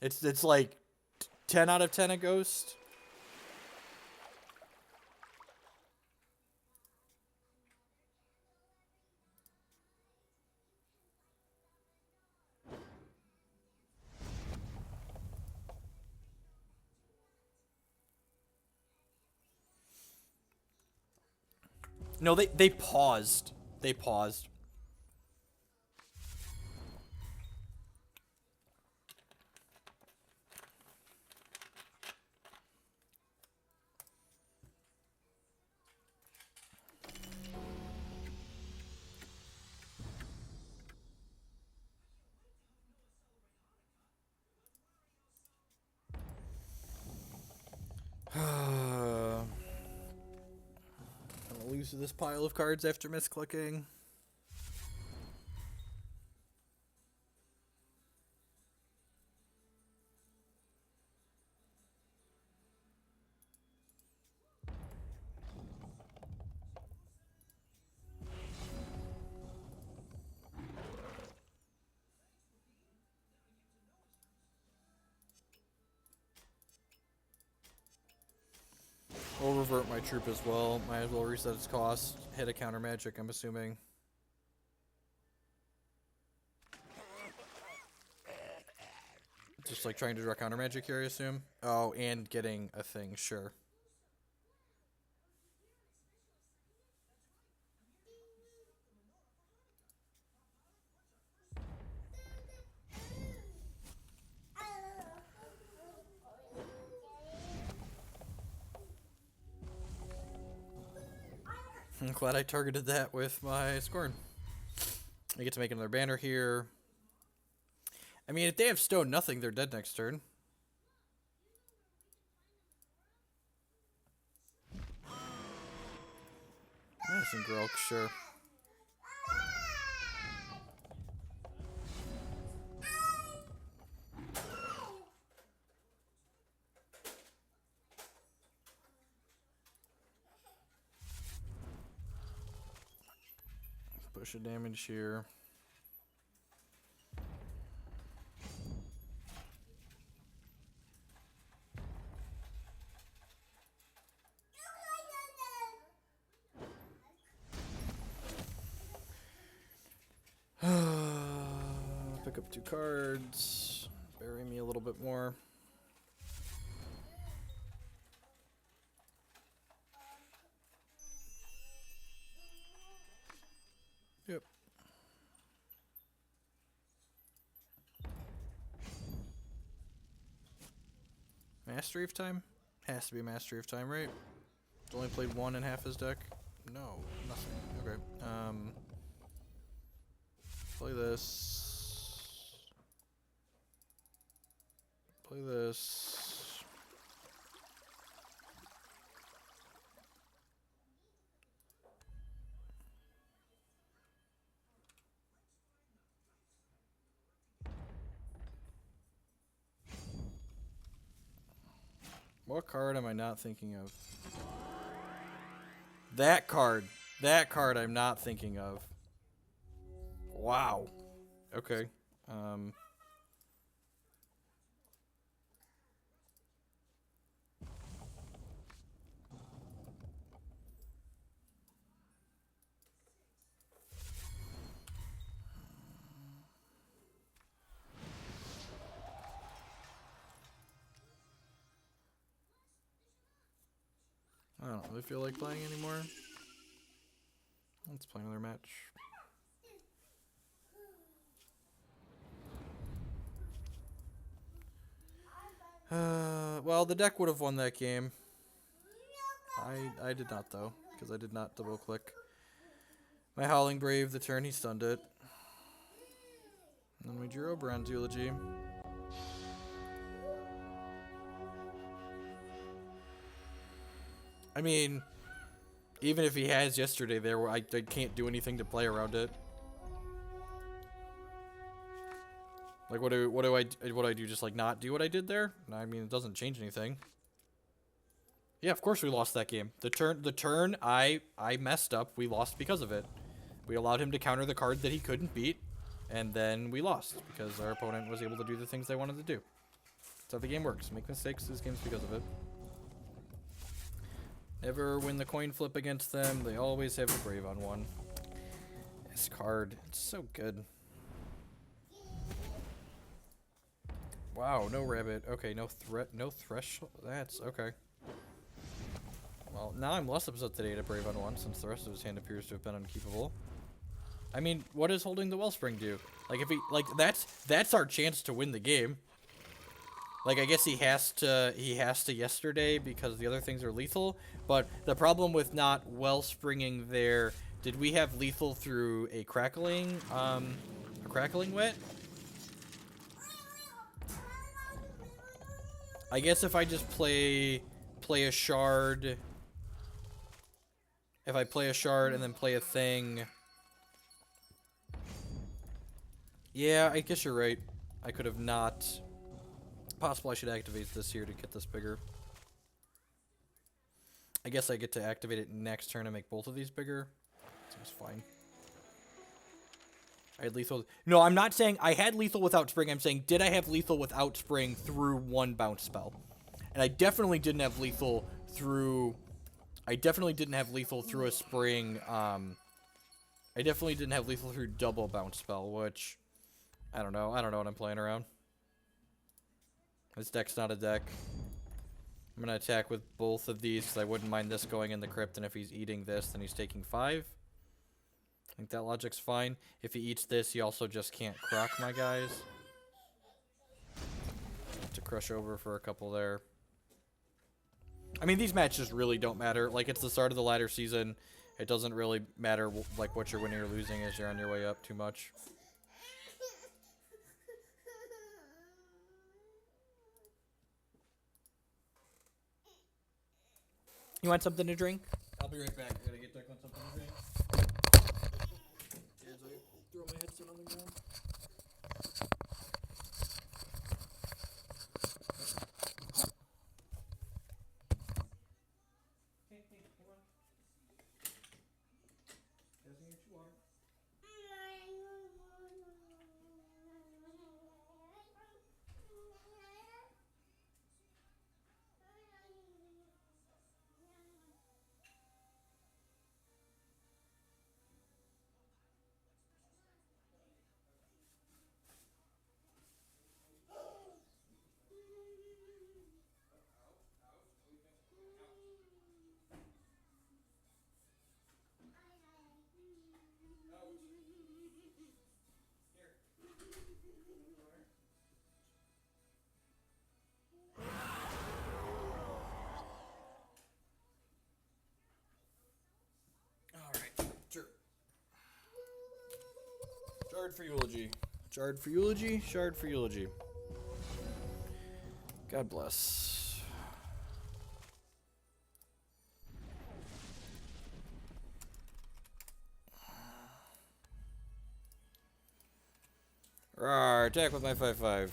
It's like 10 out of 10 a ghost. No, they paused. They paused. I'm gonna lose to this pile of cards after misclicking. We'll revert my troop as well. Might as well reset its cost. Hit a counter magic, I'm assuming. Just like trying to draw counter magic here, I assume. Oh, and getting a thing, sure. I'm glad I targeted that with my Scorn. I get to make another banner here. I mean, if they have stone nothing, they're dead next turn. Madison Grelk, sure. Push a damage here. Pick up 2 cards. Bury me a little bit more. Mastery of Time? Has to be Mastery of Time, right? Only played one in half his deck? No, nothing. Okay. Play this. Play this. What card am I not thinking of? That card. That card I'm not thinking of. Wow. Okay. I don't really feel like playing anymore. Let's play another match. Well, the deck would have won that game. I did not, though, because I did not double click. My Howling Brave, the turn he stunned it. And then we drew Oberon's Eulogy. I mean, even if he has yesterday there, I can't do anything to play around it. Like, what do I do? Just like not do what I did there? I mean, it doesn't change anything. Yeah, of course we lost that game. The turn I messed up. We lost because of it. We allowed him to counter the card that he couldn't beat, and then we lost because our opponent was able to do the things they wanted to do. That's how the game works. Make mistakes, lose games because of it. Never win the coin flip against them. They always have the Brave on one. This card, it's so good. Wow, no rabbit. Okay, no threshold. That's okay. Well, now I'm less upset that he had a Brave on one, since the rest of his hand appears to have been unkeepable. I mean, what does holding the Wellspring do? Like, if he, like, that's our chance to win the game. Like, I guess he has to yesterday because the other things are lethal. But the problem with not Wellspringing there, did we have lethal through a crackling wet? I guess if I just play a shard, if I play a shard and then play a thing. Yeah, I guess you're right. I could have not. Possible I should activate this here to get this bigger. I guess I get to activate it next turn and make both of these bigger. Seems fine. I had lethal. No, I'm not saying I had lethal without spring. I'm saying, did I have lethal without spring through one bounce spell? And I definitely didn't have lethal through. I definitely didn't have lethal through a spring. I definitely didn't have lethal through double bounce spell, which I don't know. I don't know what I'm playing around. This deck's not a deck. I'm gonna attack with both of these because I wouldn't mind this going in the crypt, and if he's eating this, then he's taking 5. I think that logic's fine. If he eats this, he also just can't croc my guys. Have to crush over for a couple there. I mean, these matches really don't matter. Like, it's the start of the ladder season. It doesn't really matter, like, what you're winning or losing as you're on your way up too much. You want something to drink? I'll be right back. I gotta get Declan something to drink. As I throw my headset on the ground. Hey, come on. Ask me what you want. Shard for eulogy. Shard for eulogy. Shard for eulogy. God bless. Rawr, attack with my 5/5.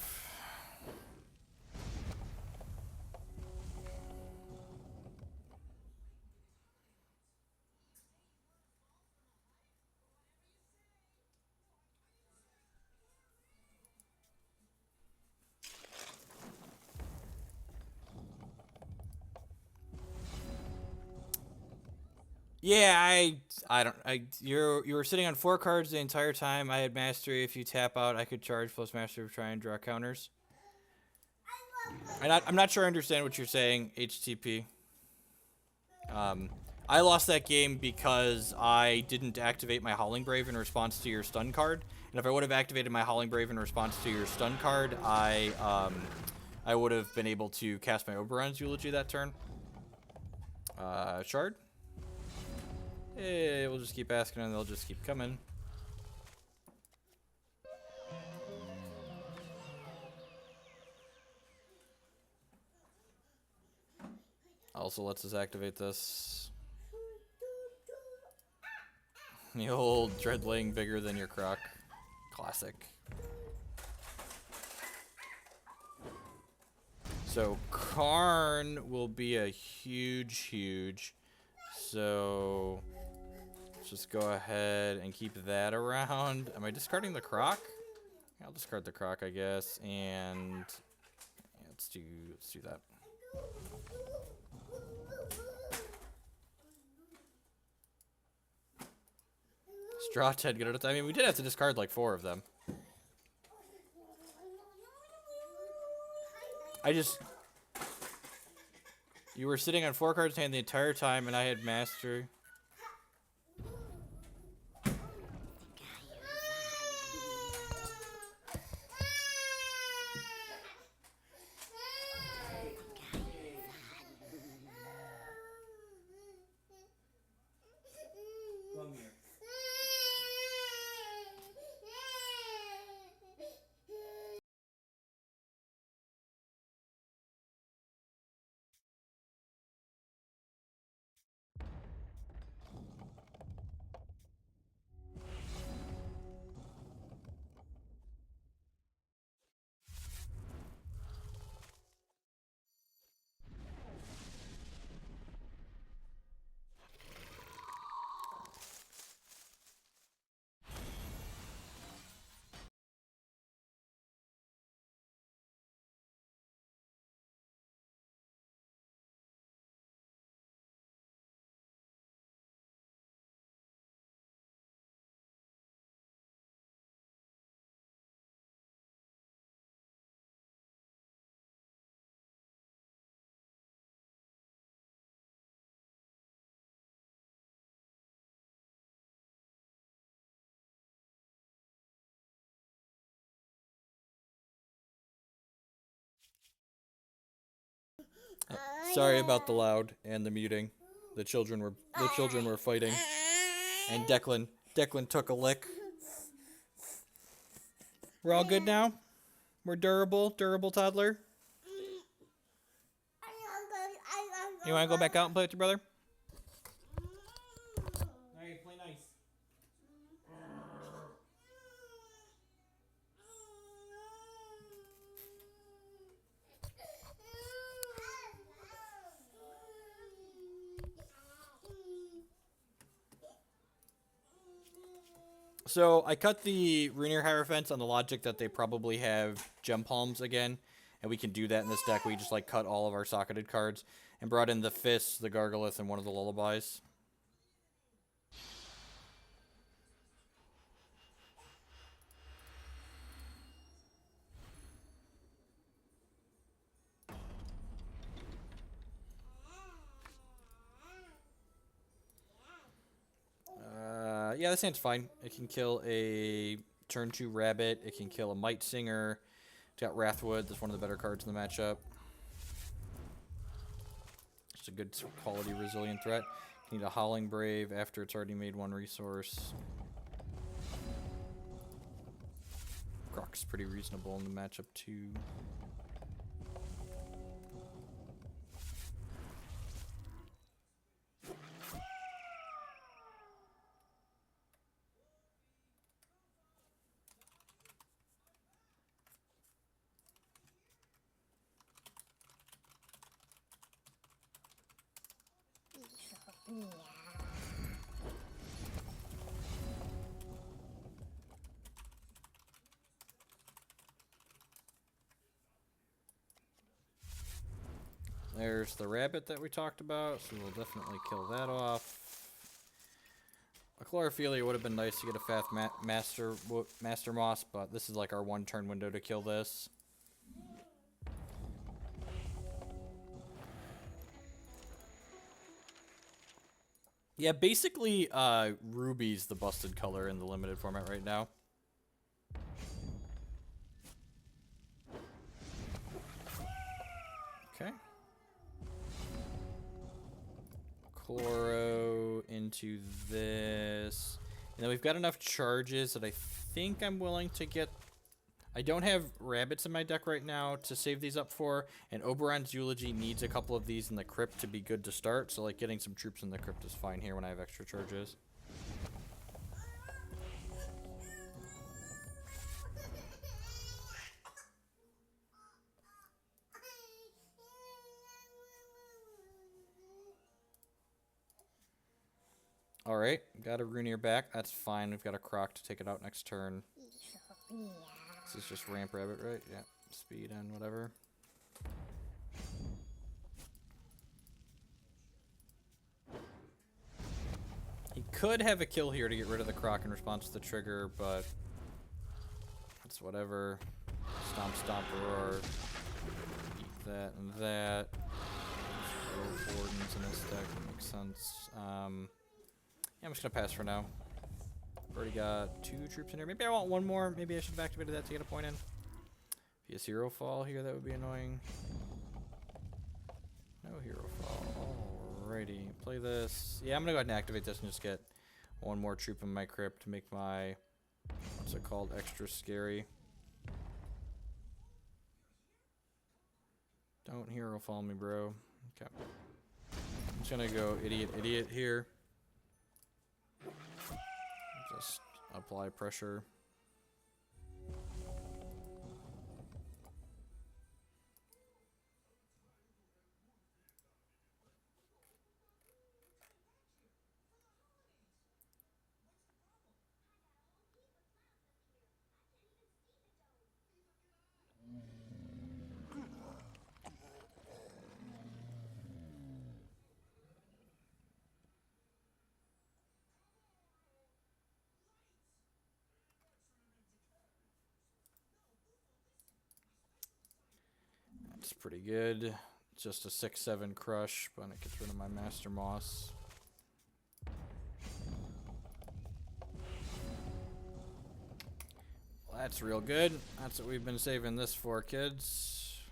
Yeah, you were sitting on 4 cards the entire time. I had mastery. If you tap out, I could charge plus mastery to try and draw counters. I'm not sure I understand what you're saying, HTP. I lost that game because I didn't activate my Howling Brave in response to your stun card. And if I would have activated my Howling Brave in response to your stun card, I would have been able to cast my Oberon's Eulogy that turn. Shard? Hey, we'll just keep asking and they'll just keep coming. Also lets us activate this. The old Dreadling bigger than your Croc. Classic. So Karn will be a huge. So let's just go ahead and keep that around. Am I discarding the Croc? Yeah, I'll discard the Croc, I guess, and yeah, let's do that. Straw Ted, good at it. I mean, we did have to discard like 4 of them. You were sitting on 4 cards in hand the entire time, and I had mastery. Come here. Sorry about the loud and the muting. The children were fighting, and Declan took a lick. We're all good now. We're durable toddler. You want to go back out and play with your brother? Alright, play nice. So I cut the Ruiner Hierophants on the logic that they probably have Gem Palms again, and we can do that in this deck. We just like cut all of our socketed cards and brought in the Fists, the Gargolith, and one of the Lullabies. Yeah, this hand's fine. It can kill a turn 2 Rabbit. It can kill a Might Singer. It's got Wrathwood. That's one of the better cards in the matchup. It's a good quality resilient threat. You need a Howling Brave after it's already made 1 resource. looks pretty reasonable in the matchup too. There's the rabbit that we talked about, so we'll definitely kill that off. A Chlorophylia would have been nice to get a fast master moss, but this is like our 1 turn window to kill this. Yeah, basically, Ruby's the busted color in the limited format right now. Okay. Chloro into this. And then we've got enough charges that I think I'm willing to get... I don't have rabbits in my deck right now to save these up for, and Oberon's Eulogy needs a couple of these in the crypt to be good to start, so like getting some troops in the crypt is fine here when I have extra charges. Alright, got a Runir back. That's fine. We've got a Croc to take it out next turn. This is just Ramp Rabbit, right? Yeah. Speed and whatever. He could have a kill here to get rid of the Croc in response to the trigger, but it's whatever. Stomp, stomp, roar. Eat that and that. Wardens in this deck. That makes sense. Yeah, I'm just gonna pass for now. Already got 2 troops in here. Maybe I want 1 more. Maybe I should have activated that to get a point in. Be a hero fall here, that would be annoying. No hero fall. Alrighty, play this. Yeah, I'm gonna go ahead and activate this and just get 1 more troop in my crypt to make my, what's it called, extra scary. Don't hero fall me, bro. Okay. I'm just gonna go idiot, idiot here. Just apply pressure. That's pretty good. Just a 6/7 crush, but it gets rid of my Master Moss. Well, that's real good. That's what we've been saving this for, kids.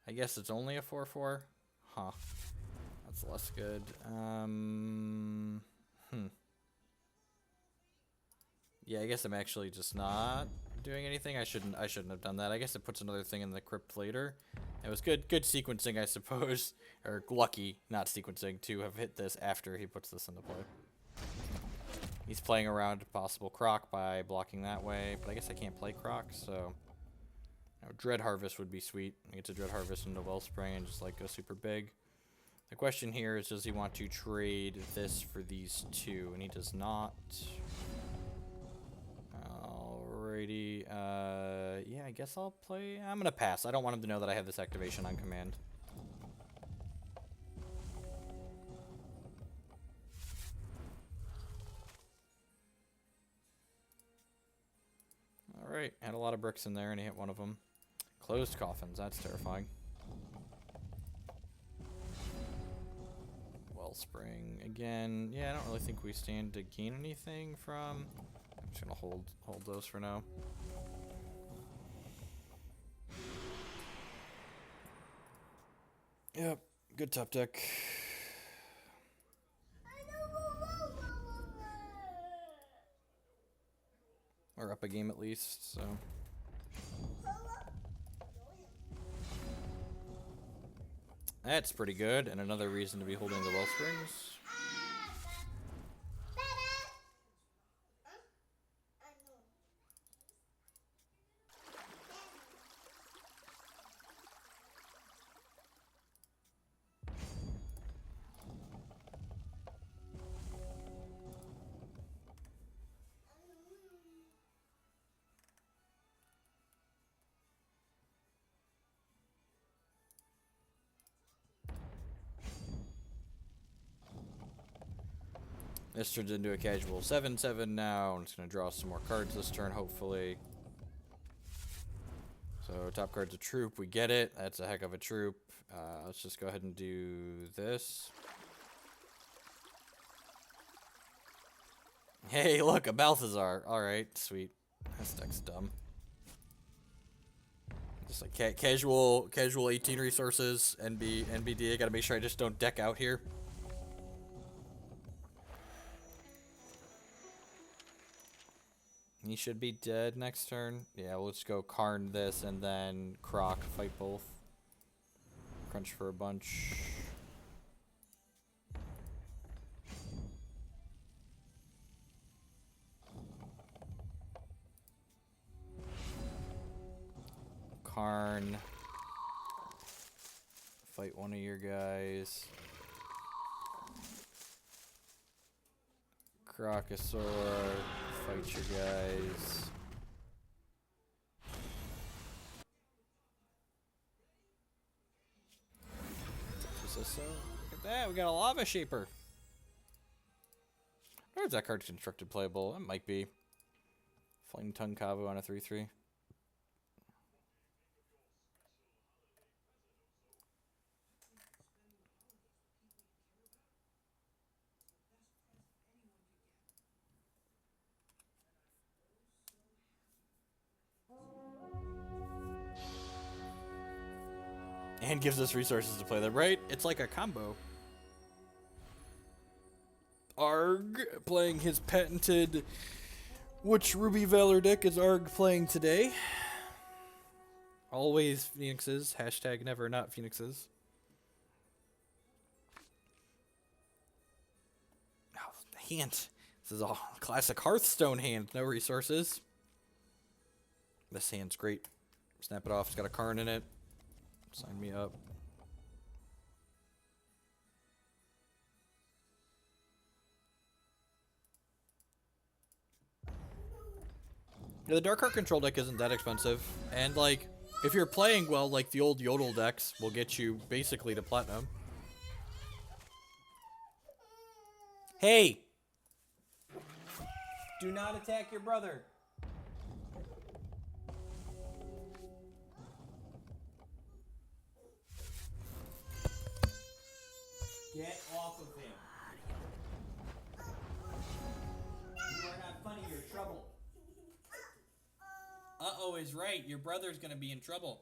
I guess it's only a 4/4? Huh. That's less good. Yeah, I guess I'm actually just not doing anything. I shouldn't have done that. I guess it puts another thing in the crypt later. It was good sequencing, I suppose, or lucky, not sequencing, to have hit this after he puts this into play. He's playing around a possible Croc by blocking that way, but I guess I can't play Croc, so Dread Harvest would be sweet. I get to Dread Harvest into Wellspring and just like go super big. The question here is, does he want to trade this for these 2? And he does not. Alrighty, yeah, I guess I'll play. I'm gonna pass. I don't want him to know that I have this activation on command. Alright, had a lot of bricks in there and he hit one of them. Closed coffins, that's terrifying. Wellspring again. Yeah, I don't really think we stand to gain anything from. I'm just gonna hold those for now. Yep, good top deck. Or up a game at least, so. That's pretty good, and another reason to be holding the Wellsprings. This turns into a casual 7/7 now. I'm just going to draw some more cards this turn, hopefully. So top card's a troop. We get it. That's a heck of a troop. Let's just go ahead and do this. Hey, look, a Balthazar. Alright, sweet. This deck's dumb. Just like casual 18 resources, NBD. I gotta make sure I just don't deck out here. He should be dead next turn. Yeah, we'll just go Karn this and then Croc, fight both. Crunch for a bunch. Karn. Fight one of your guys. Crocosaur. Fight your guys. So look at that, we got a Lava Shaper. Or is that card constructed playable? It might be. Flame Tongue Kavu on a 3/3. And gives us resources to play them, right? It's like a combo. Arg playing his patented... Which Ruby Valor deck is Arg playing today? Always Phoenixes. Hashtag never not Phoenixes. Oh, the hand. This is a classic Hearthstone hand. No resources. This hand's great. Snap it off. It's got a Karn in it. Sign me up. Yeah, the Dark Art Control deck isn't that expensive. And, like, if you're playing well, like the old Yodel decks will get you basically to Platinum. Hey! Do not attack your brother. Get off of him. You are not funny, you're trouble. Uh-oh is right, your brother's gonna be in trouble.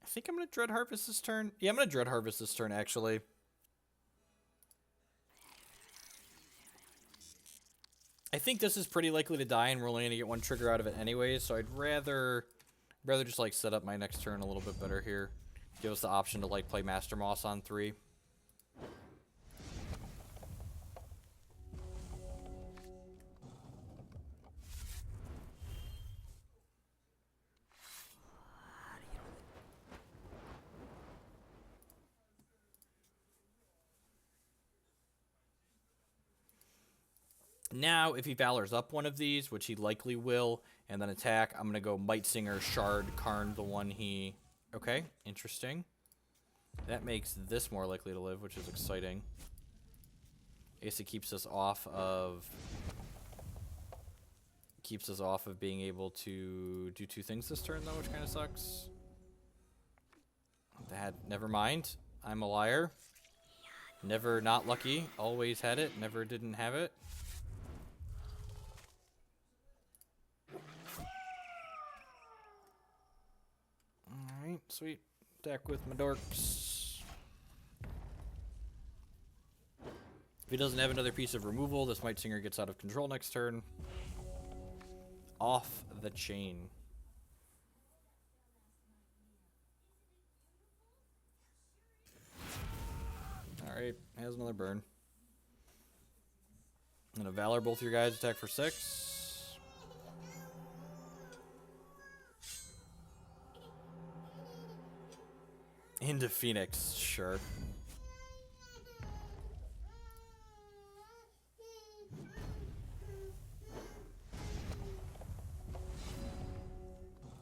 I think I'm gonna Dread Harvest this turn. Yeah, I'm gonna Dread Harvest this turn, actually. I think this is pretty likely to die, and we're only gonna get one trigger out of it anyways, so I'd rather just like set up my next turn a little bit better here. Give us the option to like play Master Moss on 3. Now, if he Valors up one of these, which he likely will, and then attack, I'm going to go Might Singer, Shard, Karn, the one he... Okay, interesting. That makes this more likely to live, which is exciting. I guess it keeps us off of... Keeps us off of being able to do 2 things this turn, though, which kind of sucks. That, never mind. I'm a liar. Never not lucky. Always had it. Never didn't have it. Alright, sweet. Deck with my dorks. If he doesn't have another piece of removal, this Might Singer gets out of control next turn. Off the chain. Alright, has another burn. And a Valor, both your guys attack for 6. Into Phoenix, sure.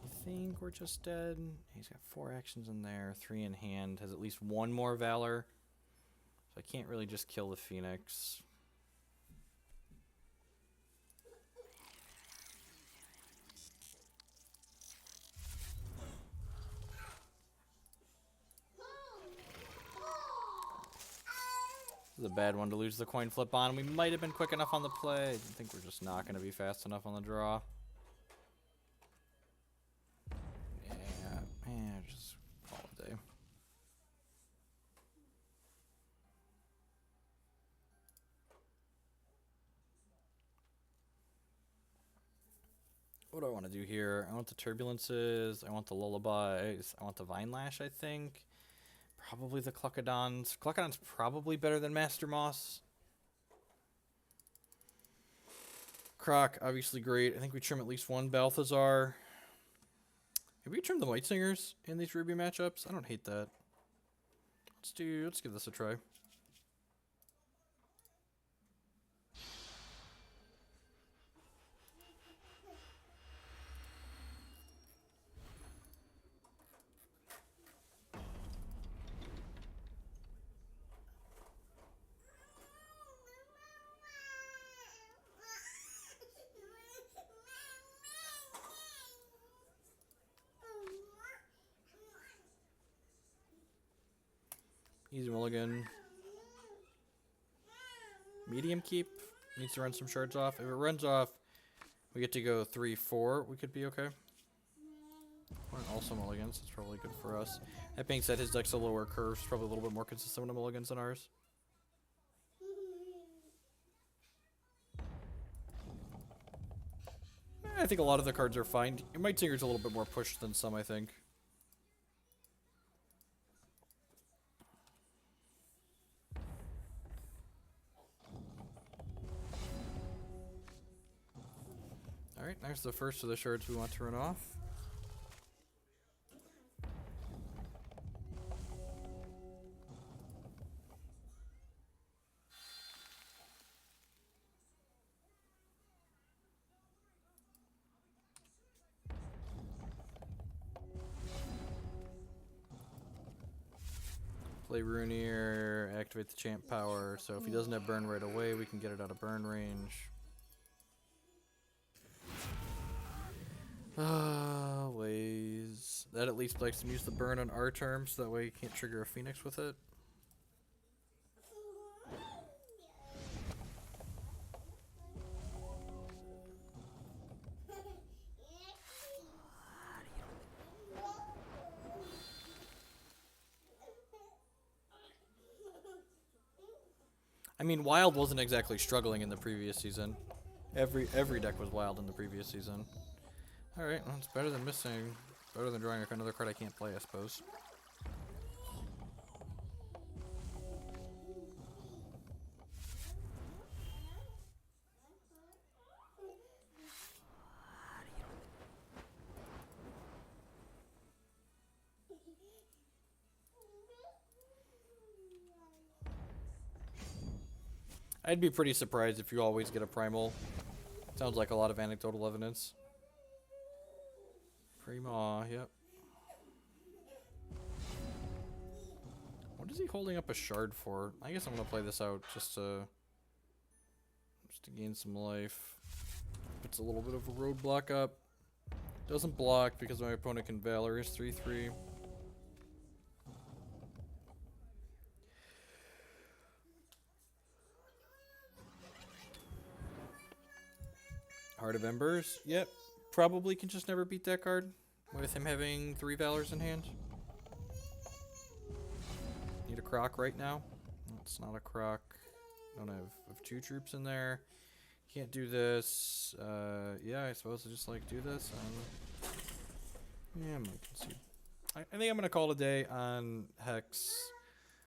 I think we're just dead. He's got 4 actions in there, 3 in hand, has at least 1 more Valor. So I can't really just kill the Phoenix. This is a bad one to lose the coin flip on. We might have been quick enough on the play. I think we're just not going to be fast enough on the draw. Yeah, just call it a day. What do I want to do here? I want the Turbulences. I want the Lullabies. I want the Vine Lash, I think. Probably the Cluckadons. Cluckadon's probably better than Master Moss. Croc, obviously great. I think we trim at least 1 Balthazar. Maybe we trim the Might Singers in these Ruby matchups. I don't hate that. Let's give this a try. Easy mulligan. Medium keep. Needs to run some shards off. If it runs off, we get to go 3-4. We could be okay. We're also mulligans. It's probably good for us. That being said, his deck's a lower curve. It's probably a little bit more consistent with mulligans than ours. I think a lot of the cards are fine. Might Singer's a little bit more pushed than some, I think. Alright, there's the first of the shards we want to run off. Play Runeer, activate the champ power, so if he doesn't have burn right away, we can get it out of burn range. Ways. That at least lets him use the burn on our terms, so that way he can't trigger a Phoenix with it. I mean, Wild wasn't exactly struggling in the previous season. Every deck was Wild in the previous season. Alright, well, it's better than missing. Better than drawing another card I can't play, I suppose. I'd be pretty surprised if you always get a primal. Sounds like a lot of anecdotal evidence. Prima, yep. What is he holding up a shard for? I guess I'm gonna play this out just to gain some life. Puts a little bit of a roadblock up. Doesn't block because my opponent can Valor is 3/3. Heart of Embers, yep. Probably can just never beat that card. with him having 3 Valors in hand. Need a Croc right now. It's not a Croc. Don't have 2 troops in there. Can't do this. Yeah, I suppose I'll just like do this. Yeah, I might concede. I think I'm gonna call it a day on Hex.